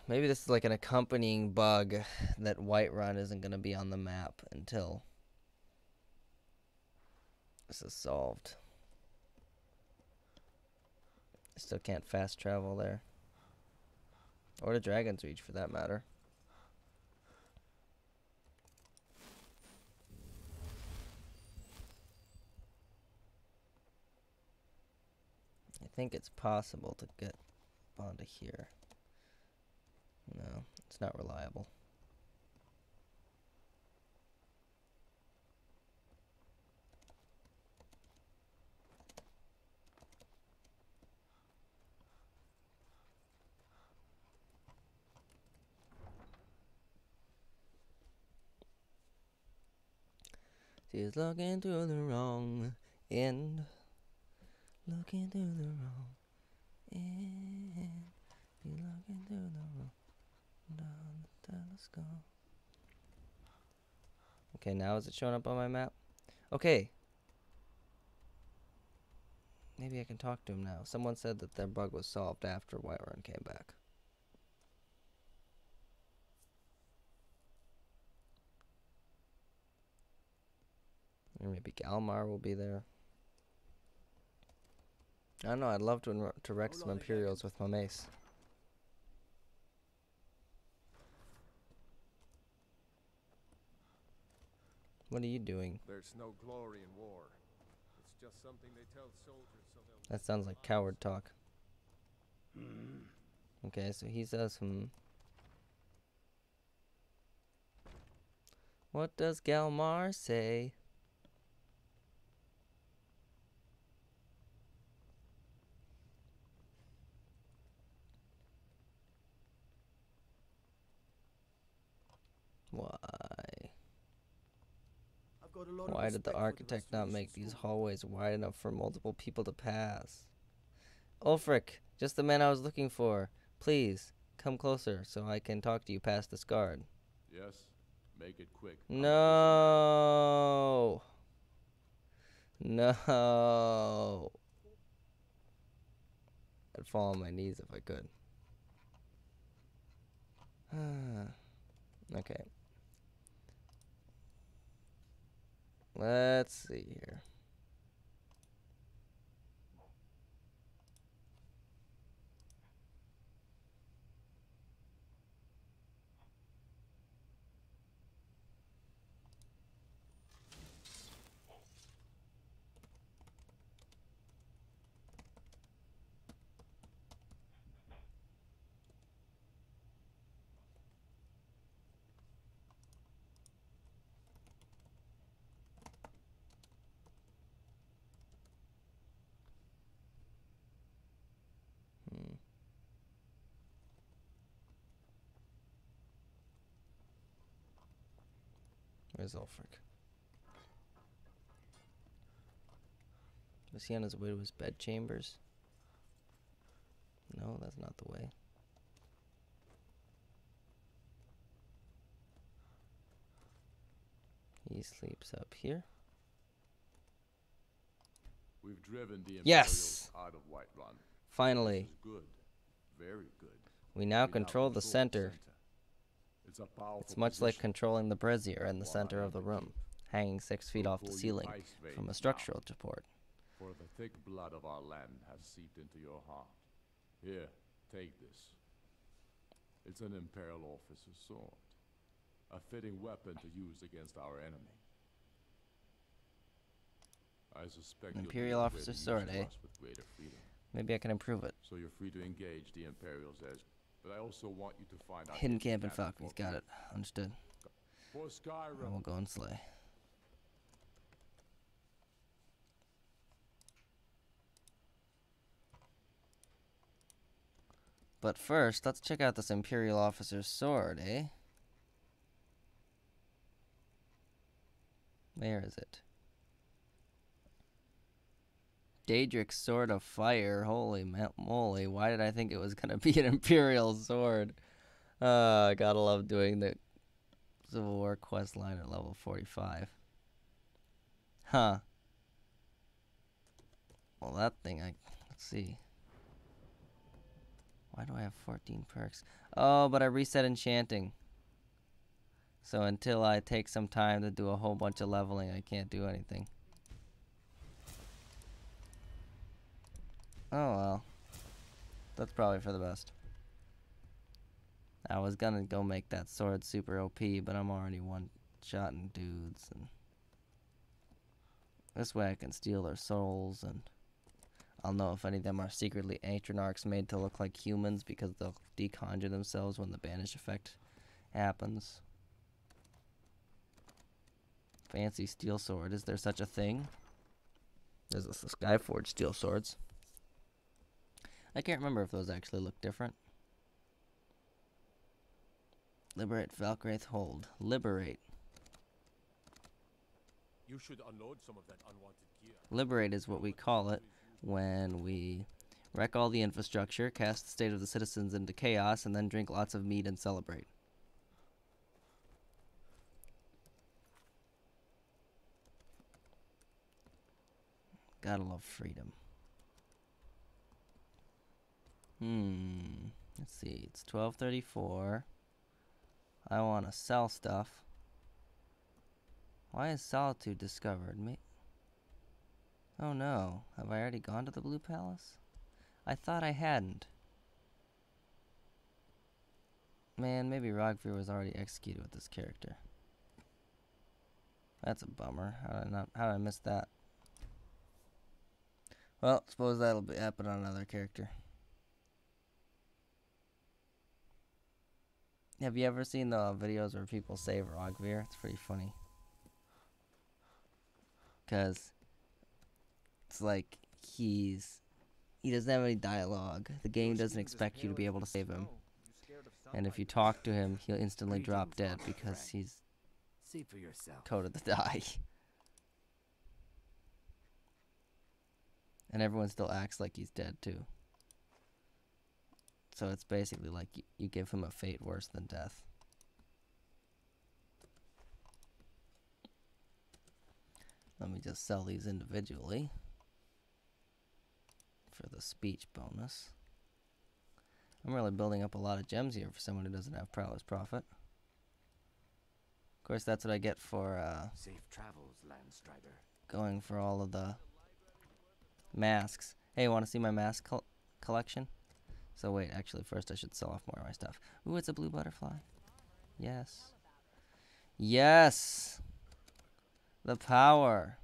Maybe this is like an accompanying bug that Whiterun isn't going to be on the map until this is solved. I still can't fast travel there. Or to Dragon's Reach for that matter. I think it's possible to get onto here. No, it's not reliable. She's looking to the wrong end. Looking to the wrong end. She's looking to the wrong down the telescope. Okay, now is it showing up on my map? Okay. Maybe I can talk to him now. Someone said that their bug was solved after Whiterun came back. Or maybe Galmar will be there. I don't know, I'd love to wreck some Imperials with my mace. What are you doing? There's no glory in war. It's just something they tell soldiers so they'll... That sounds like coward talk. Okay, so he says, What does Galmar say? Why? Why did the architect not make these hallways wide enough for multiple people to pass? Ulfric, just the man I was looking for. Please, come closer so I can talk to you past this guard. Yes, make it quick. No. No. I'd fall on my knees if I could. Okay. Let's see here. Where's Ulfric? Was he on his way to his bedchambers? No, that's not the way. He sleeps up here. We've driven the Imperials Yes! out of Whiterun. Finally. This is good. Very good. We now control the center. It's It's much like controlling the brazier in the center of the room, hanging 6 feet off the ceiling from a structural support. For the thick blood of our land has seeped into your heart. Here, take this. It's an Imperial officer's sword. A fitting weapon to use against our enemy. I suspect Imperial officer's sword, eh? With greater freedom. Maybe I can improve it. So you're free to engage the Imperials as... But I also want you to find out... Hidden camp in Falcons. Got it. Understood. For Skyrim. I will go and slay. But first, let's check out this Imperial officer's sword, eh? Where is it? Daedric's Sword of Fire. Holy moly. Why did I think it was going to be an Imperial sword? I gotta love doing the Civil War quest line at level 45. Huh. Well, that thing, let's see. Why do I have 14 perks? Oh, but I reset enchanting. So until I take some time to do a whole bunch of leveling, I can't do anything. Oh well. That's probably for the best. I was gonna go make that sword super OP, but I'm already one-shotting dudes, and this way I can steal their souls, and I'll know if any of them are secretly Atronarchs made to look like humans because they'll deconjure themselves when the banish effect happens. Fancy steel sword. Is there such a thing? There's the Skyforged steel swords. I can't remember if those actually look different. Liberate Valkyraith Hold. Liberate. You should unload some of that unwanted gear. Liberate is what we call it when we wreck all the infrastructure, cast the state of the citizens into chaos, and then drink lots of mead and celebrate. Gotta love freedom. Let's see. It's 12:34. I want to sell stuff. Why is Solitude discovered? Oh no. Have I already gone to the Blue Palace? I thought I hadn't. Man, maybe Rogvir was already executed with this character. That's a bummer. How did I miss that? Well, suppose that'll happen on another character. Have you ever seen the videos where people save Rogvir? It's pretty funny. Because it's like he doesn't have any dialogue. The game doesn't expect you to be able to save him. And if you talk to him, he'll instantly drop dead because he's See for yourself. coded to die. And everyone still acts like he's dead too. So it's basically like you give him a fate worse than death. Let me just sell these individually for the speech bonus. I'm really building up a lot of gems here for someone who doesn't have Prowler's Prophet. Of course, that's what I get for Safe travels, Landstrider. going for all of the masks. Hey, want to see my mask collection? So wait, actually, first I should sell off more of my stuff. Ooh, it's a blue butterfly. Yes. Yes! The power.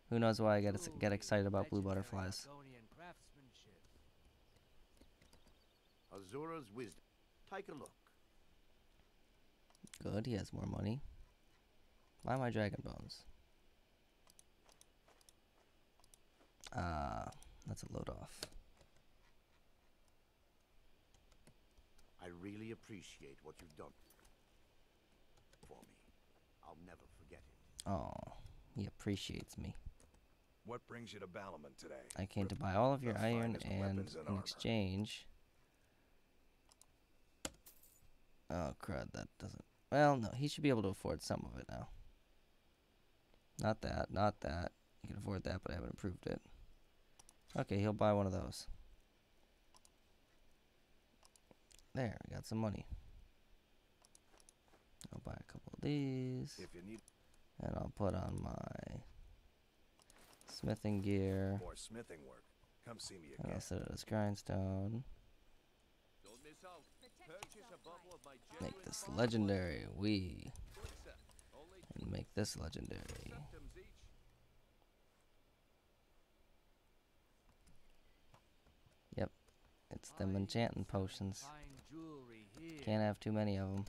Who knows why I get excited about blue butterflies. Azura's wisdom. Take a look. Good, he has more money. Buy my dragon bones. That's a load off. I really appreciate what you've done for me. I'll never forget it. Oh, he appreciates me. What brings you to Balamon today? I came to buy all of your The iron, finest and weapons and in armor. exchange... Oh, crud, that doesn't... Well, no, he should be able to afford some of it now. Not that, not that. You can afford that, but I haven't improved it. Okay, he'll buy one of those. There, I got some money. I'll buy a couple of these. If you need And I'll put on my smithing gear. more smithing work, come see me And again. I'll set it as grindstone. Don't miss out. Purchase a bottle of my Make genuine this bourbon. legendary. We. Only And make this legendary. septums each. Yep. It's them enchanting potions. Fine jewelry here. Can't have too many of them.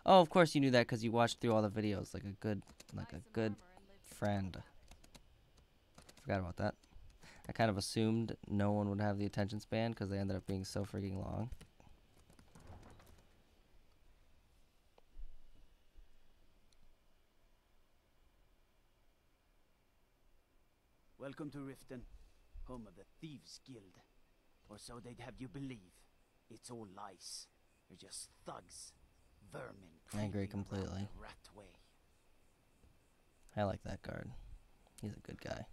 Oh, of course you knew that because you watched through all the videos like a good friend. Forgot about that. I kind of assumed no one would have the attention span because they ended up being so freaking long. Welcome to Riften, home of the Thieves Guild. Or so they'd have you believe. It's all lies. They're just thugs. Vermin. I agree creeping around completely. the rat way. I like that guard. He's a good guy.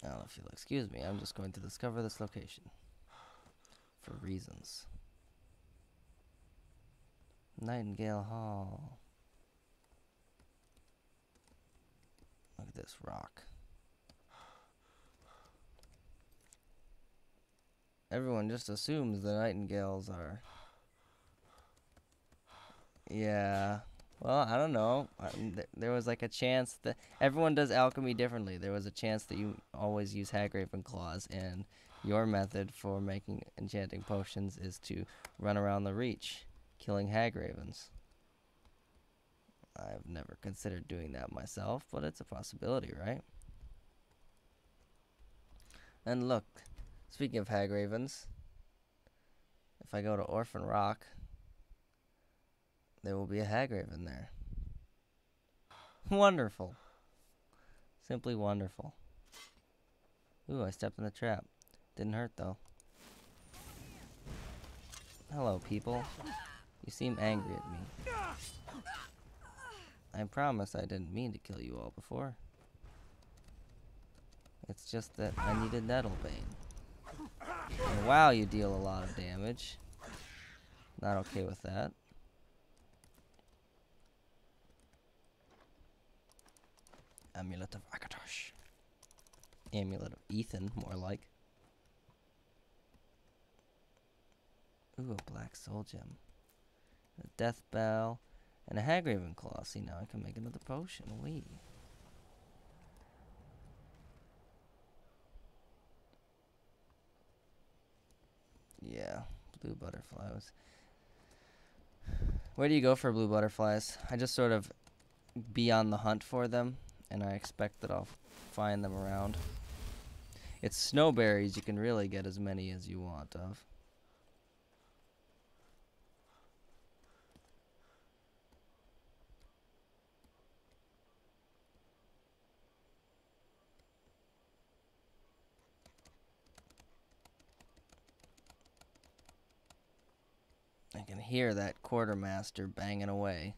Now, if you'll excuse me, I'm just going to discover this location. For reasons. Nightingale Hall. Look at this rock. Everyone just assumes the nightingales are... Yeah. Well, I don't know. There was like a chance that... Everyone does alchemy differently. There was a chance that you always use Hagraven Claws, and your method for making enchanting potions is to run around the Reach, killing Hagravens. I've never considered doing that myself, but it's a possibility, right? And look, speaking of Hagravens, if I go to Orphan Rock, there will be a Hagraven there. Wonderful. Simply wonderful. Ooh, I stepped in the trap. Didn't hurt, though. Hello, people. You seem angry at me. I promise I didn't mean to kill you all before. It's just that I needed Nettlebane. And wow, you deal a lot of damage. Not okay with that. Amulet of Akatosh. Amulet of Ethan, more like. Ooh, a black soul gem. A death bell. And a Hagraven Claw. See, now I can make another potion. Wee. Yeah, blue butterflies. Where do you go for blue butterflies? I just sort of be on the hunt for them, and I expect that I'll find them around. It's snowberries. You can really get as many as you want of. I can hear that quartermaster banging away.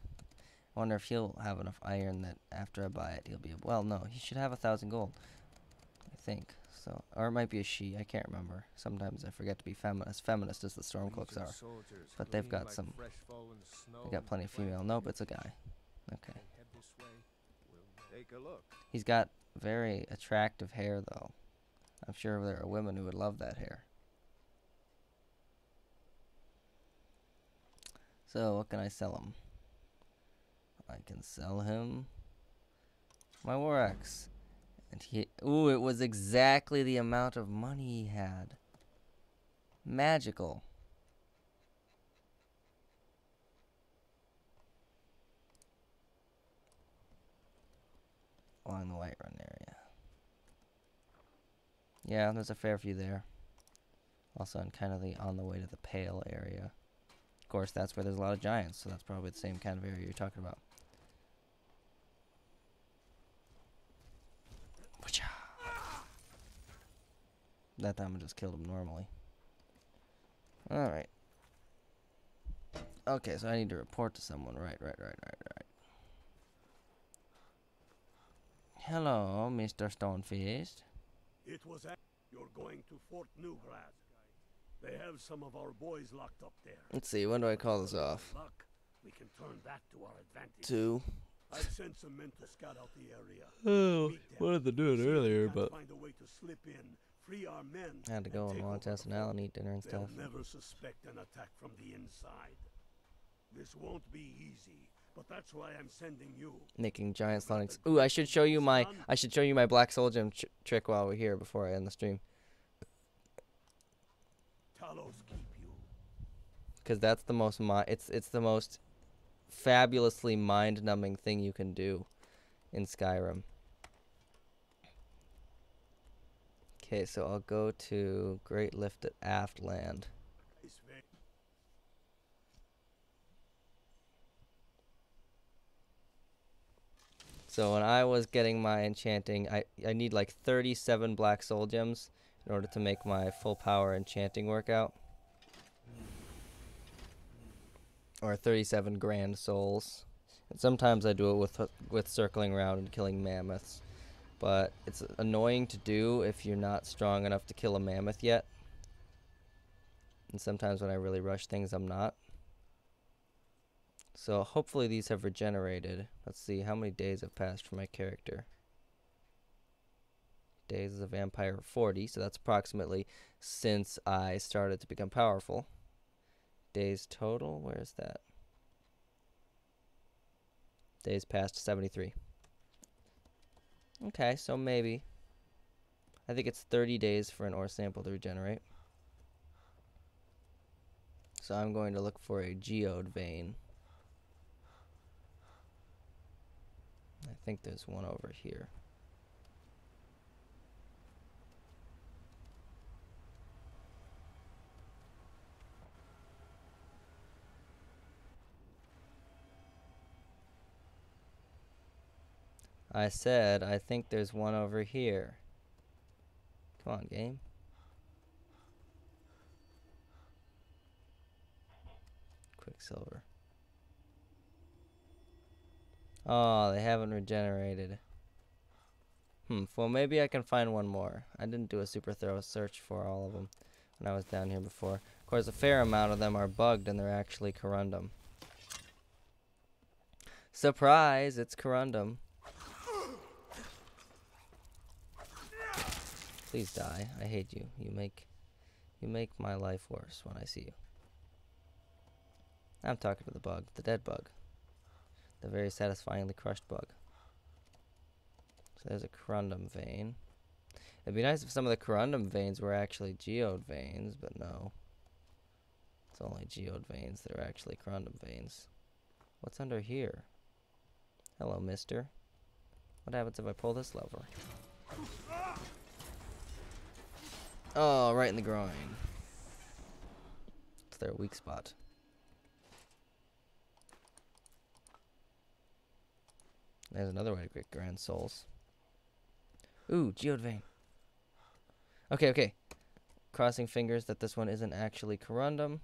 I wonder if he'll have enough iron that after I buy it, he'll be... Well, no, he should have 1,000 gold. I think. So, or it might be a she. I can't remember. Sometimes I forget to be feminist. Feminist as the Stormcloaks are. But they've got some... They've got plenty of female. Nope, it's a guy. Okay. Take a look. He's got very attractive hair, though. I'm sure there are women who would love that hair. So, what can I sell him? I can sell him my War Axe. And he... Ooh, it was exactly the amount of money he had. Magical. Along the Whiterun area. Yeah, there's a fair few there. Also, in kind of the on the way to the Pale area. Of course, that's where there's a lot of giants, so that's probably the same kind of area you're talking about. That time I just killed him normally. Alright. Okay, so I need to report to someone. Right. Hello, Mr. Stonefist. It was you're going to Fort Newgrad. They have some of our boys locked up there. Let's see, when do I call this off? Luck, we can turn that to our advantage. 2. I've sent some men to scout out the area. Oh, wanted to do it earlier, but find a way to slip in, free our men. I had to go and watch SNL and eat dinner and stuff. They'll never suspect an attack from the inside. This won't be easy, but that's why I'm sending you. Making giant slotings. Ooh, I should show you my Black Soul Gem trick while we're here before I end the stream. Talos keep you. Because that's the most it's the most fabulously mind-numbing thing you can do in Skyrim. Okay, so I'll go to Great Lift at Aftland. So when I was getting my enchanting, I need like 37 black soul gems in order to make my full power enchanting work out. Or 37 grand souls. And sometimes I do it with circling around and killing mammoths. But it's annoying to do if you're not strong enough to kill a mammoth yet. And sometimes when I really rush things, I'm not. So hopefully these have regenerated. Let's see how many days have passed for my character. Days as a vampire 40, so that's approximately since I started to become powerful. Days total, where's that? Days past 73. Okay, so maybe. I think it's 30 days for an ore sample to regenerate. So I'm going to look for a geode vein. I think there's one over here. I said, I think there's one over here. Come on, game. Quicksilver. Oh, they haven't regenerated. Well, maybe I can find one more. I didn't do a super thorough search for all of them when I was down here before. Of course, a fair amount of them are bugged and they're actually corundum. Surprise, it's corundum. Please die. I hate you. You make my life worse when I see you. I'm talking to the bug, the dead bug. The very satisfyingly crushed bug. So there's a corundum vein. It'd be nice if some of the corundum veins were actually geode veins, but no. It's only geode veins that are actually corundum veins. What's under here? Hello, mister. What happens if I pull this lever? Oh, right in the groin. It's their weak spot. There's another way to get grand souls. Ooh, geode vein. Okay. Crossing fingers that this one isn't actually corundum.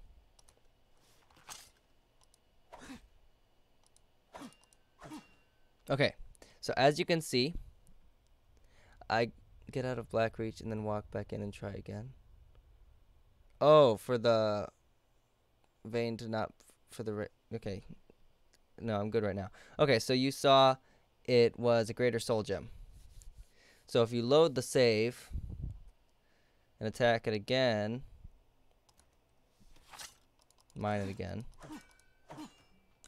Okay, so as you can see, I get out of Blackreach and then walk back in and try again. Oh, for the vein to not, for the, okay. No, I'm good right now. Okay, so you saw it was a greater soul gem. So if you load the save and attack it again, mine it again,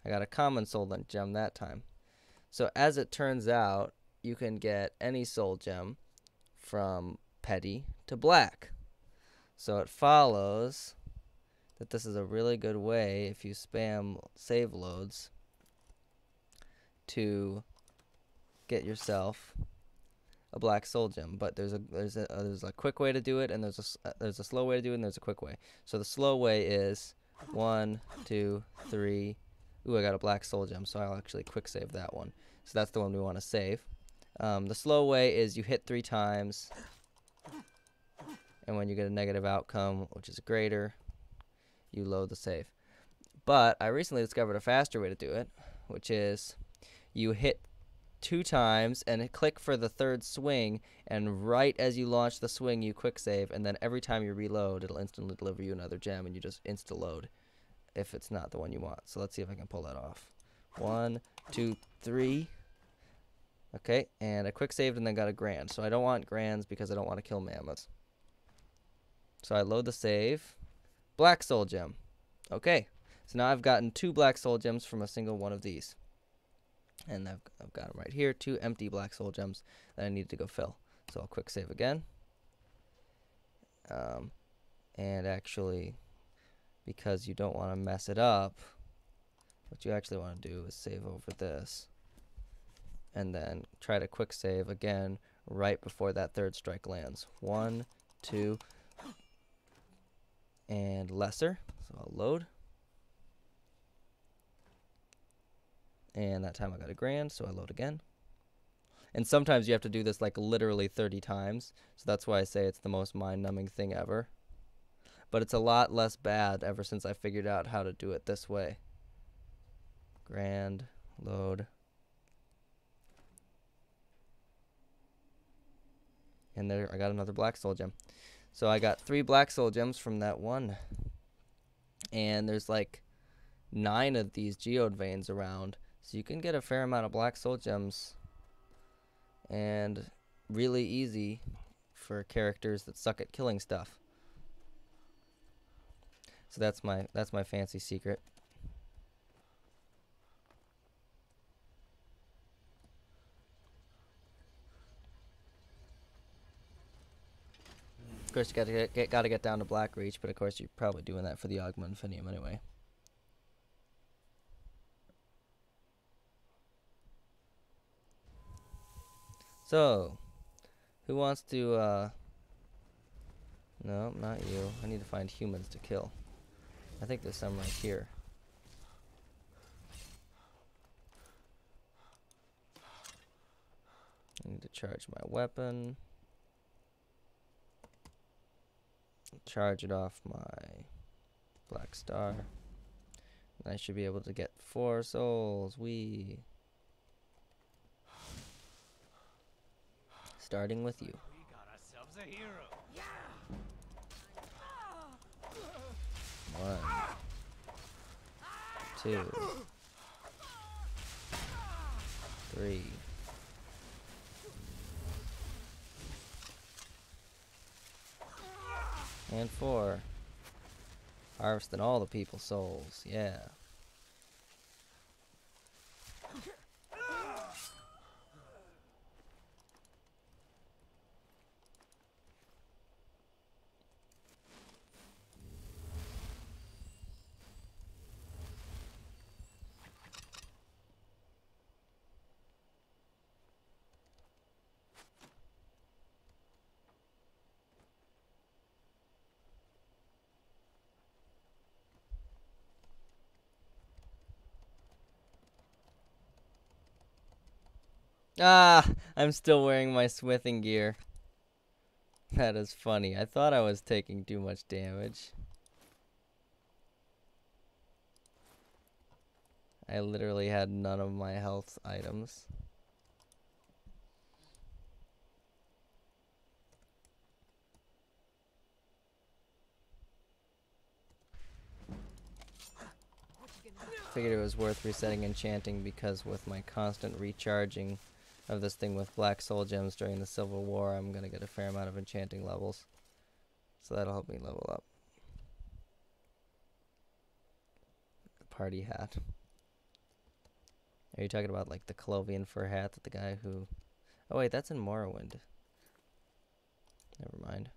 I got a common soul gem that time. So as it turns out, you can get any soul gem from petty to black. So it follows that this is a really good way, if you spam save loads, to get yourself a black soul gem. But there's a quick way to do it, and there's a slow way to do it, and there's a quick way. So the slow way is 1, 2, 3. Ooh, I got a black soul gem, so I'll actually quick save that one. So that's the one we want to save. The slow way is you hit 3 times, and when you get a negative outcome, which is greater, you load the save. But I recently discovered a faster way to do it, which is you hit 2 times and click for the third swing, and right as you launch the swing, you quick save, and then every time you reload, it'll instantly deliver you another gem, and you just insta-load if it's not the one you want. So let's see if I can pull that off. 1, 2, 3. Okay, and I quick saved and then got a grand. So I don't want grands because I don't want to kill mammoths. So I load the save. Black soul gem. Okay, so now I've gotten 2 black soul gems from a single one of these. And I've got them right here, 2 empty black soul gems that I need to go fill. So I'll quick save again. And actually, because you don't want to mess it up, what you actually want to do is save over this. And then try to quick save again right before that third strike lands. 1, 2, and lesser. So I'll load. And that time I got a grand, so I load again. And sometimes you have to do this like literally 30 times. So that's why I say it's the most mind-numbing thing ever. But it's a lot less bad ever since I figured out how to do it this way. Grand, load. And there, I got another black soul gem. So I got 3 black soul gems from that one. And there's like 9 of these geode veins around. So you can get a fair amount of black soul gems. And really easy for characters that suck at killing stuff. So that's my fancy secret. Of course, you gotta get down to Black Reach, but of course you're probably doing that for the Augma Infinium anyway. So, who wants to, no, not you. I need to find humans to kill. I think there's some right here. I need to charge my weapon. Charge it off my black star. And I should be able to get 4 souls. Starting with you. We got ourselves a hero. Yeah. 1, 2, 3. And 4. Harvesting all the people's souls. Yeah. Ah, I'm still wearing my smithing gear. That is funny. I thought I was taking too much damage. I literally had none of my health items. Figured it was worth resetting enchanting because with my constant recharging of this thing with black soul gems during the Civil War, I'm gonna get a fair amount of enchanting levels. So that'll help me level up. The party hat. Are you talking about like the Clovian fur hat that the guy who... Oh wait, that's in Morrowind. Never mind.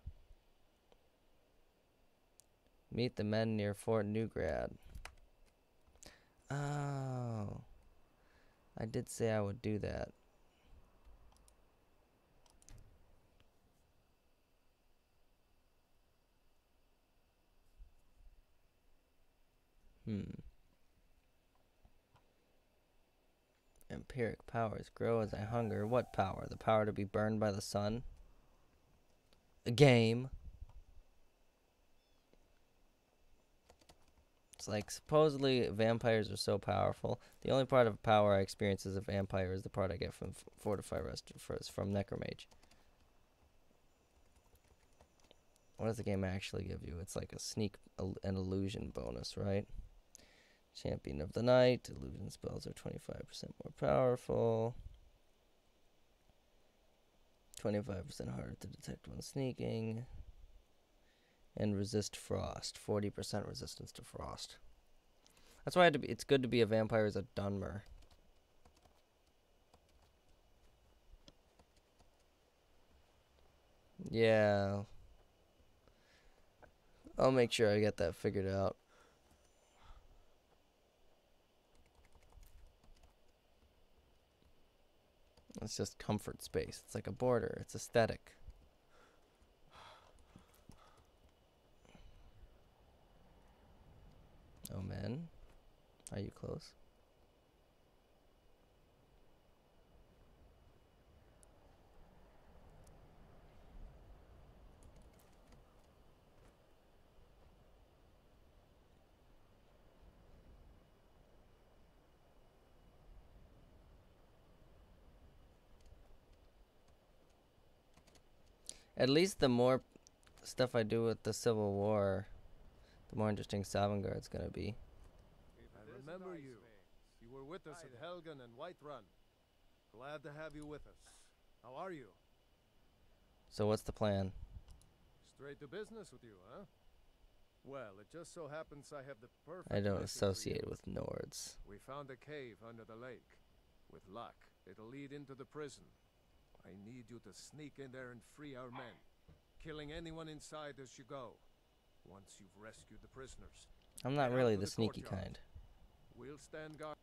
Meet the men near Fort Newgrad. Oh. I did say I would do that. Empiric powers grow as I hunger. What power? The power to be burned by the sun? A game. It's like supposedly vampires are so powerful. The only part of power I experience as a vampire is the part I get from Fortify Rest from Necromage. What does the game actually give you? It's like a sneak, an illusion bonus, right? Champion of the Night. Illusion spells are 25% more powerful. 25% harder to detect when sneaking. And resist frost. 40% resistance to frost. That's why it's good to be a vampire as a Dunmer. Yeah. I'll make sure I get that figured out. It's just comfort space. It's like a border. It's aesthetic. Oh, man. Are you close? At least the more stuff I do with the Civil War, the more interesting Sovngarde's gonna be. I remember you. You were with us at Helgen and Whiterun. Glad to have you with us. How are you? So what's the plan? Straight to business with you, huh? Well, it just so happens I have the perfect I don't mission associate for you. with Nords. We found a cave under the lake. With luck, it'll lead into the prison. I need you to sneak in there and free our men, killing anyone inside as you go. Once you've rescued the prisoners. I'm not head out really to the sneaky courtyard. kind. We'll stand guard.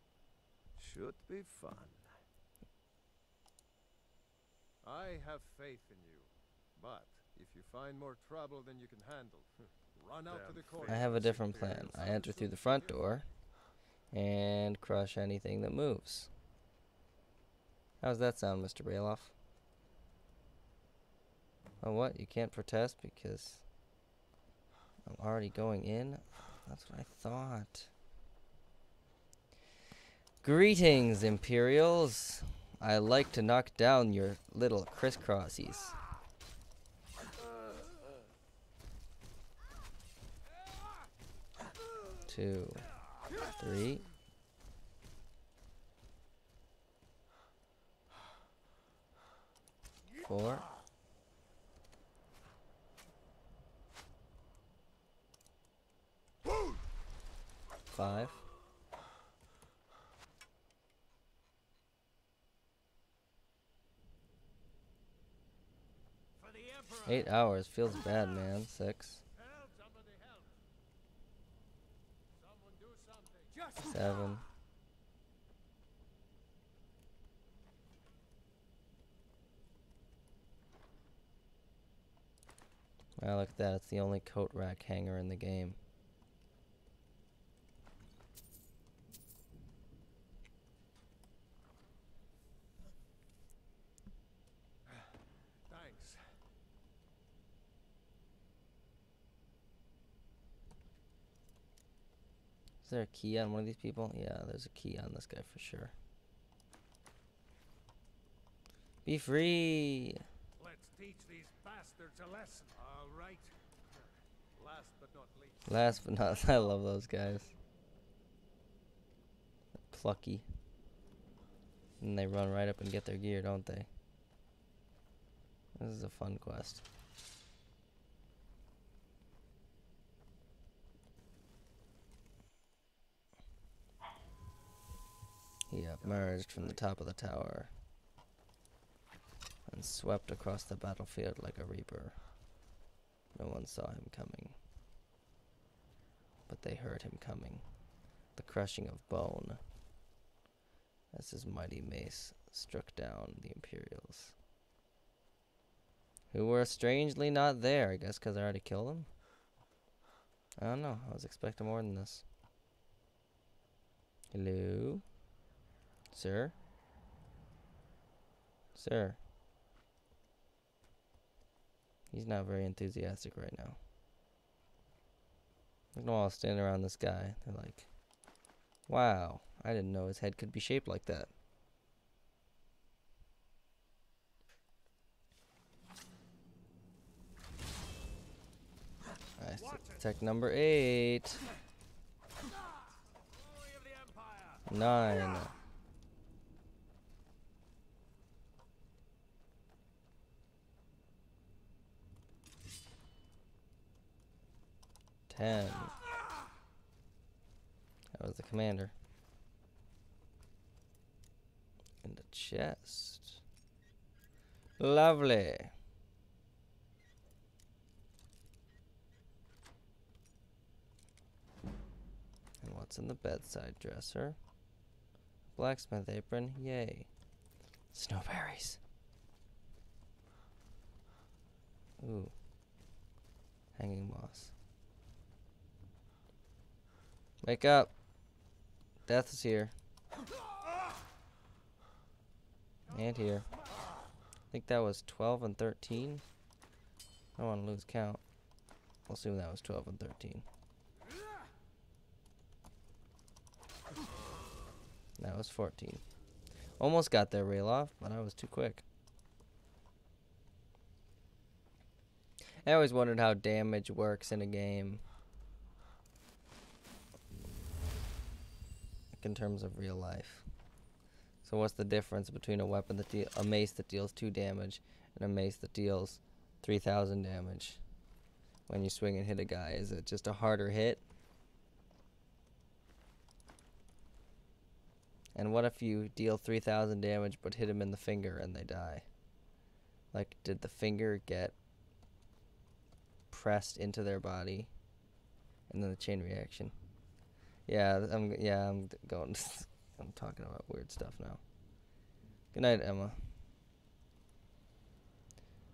Should be fun. I have faith in you, but if you find more trouble than you can handle, run out to the court. I have a different plan. I enter through the front door and crush anything that moves. How's that sound, Mr. Brailoff? Oh, what? You can't protest because I'm already going in? That's what I thought. Greetings, Imperials. I like to knock down your little crisscrossies. 2, 3. Four. 5. 8 hours feels bad, man. 6. 7. Wow, look at that. It's the only coat rack hanger in the game. Thanks. Is there a key on one of these people? Yeah, there's a key on this guy for sure. Be free! Let's teach these bastards a lesson. All right. Last but not least. Last but not, I love those guys. Plucky. And they run right up and get their gear, don't they? This is a fun quest. He emerged from the top of the tower and swept across the battlefield like a reaper. No one saw him coming, but they heard him coming. The crushing of bone as his mighty mace struck down the Imperials, who were strangely not there. I guess because I already killed them? I don't know. I was expecting more than this. Hello? Sir? Sir? He's not very enthusiastic right now. Look at them all standing around this guy. They're like, wow, I didn't know his head could be shaped like that. Nice. Tech number 8. 9. 10. That was the commander. In the chest. Lovely. And what's in the bedside dresser? Blacksmith apron, yay. Snowberries. Ooh. Hanging moss. Wake up. Death is here. And here. I think that was 12 and 13. I don't want to lose count. I'll assume that was 12 and 13. That was 14. Almost got there, Rayloff, but I was too quick. I always wondered how damage works in a game. Like in terms of real life. So what's the difference between a weapon that a mace that deals 2 damage and a mace that deals 3,000 damage? When you swing and hit a guy, is it just a harder hit? And what if you deal 3,000 damage but hit him in the finger and they die? Like, did the finger get pressed into their body? And then the chain reaction. Yeah, I'm going. I'm talking about weird stuff now. Good night, Emma.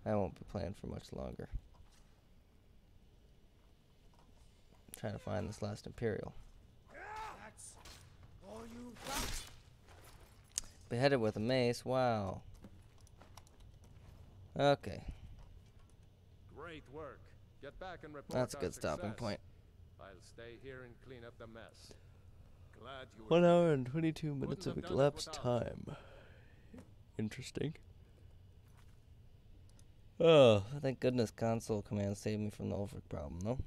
I won't be playing for much longer. I'm trying to find this last Imperial. That's all you got? Beheaded with a mace. Wow. Okay. Great work. Get back and report. That's a our good stopping success. point. I'll stay here and clean up the mess. Glad you 1 were hour and 22 minutes of Couldn't have done it elapsed without time. Interesting. Oh, thank goodness console command saved me from the overwork problem, though.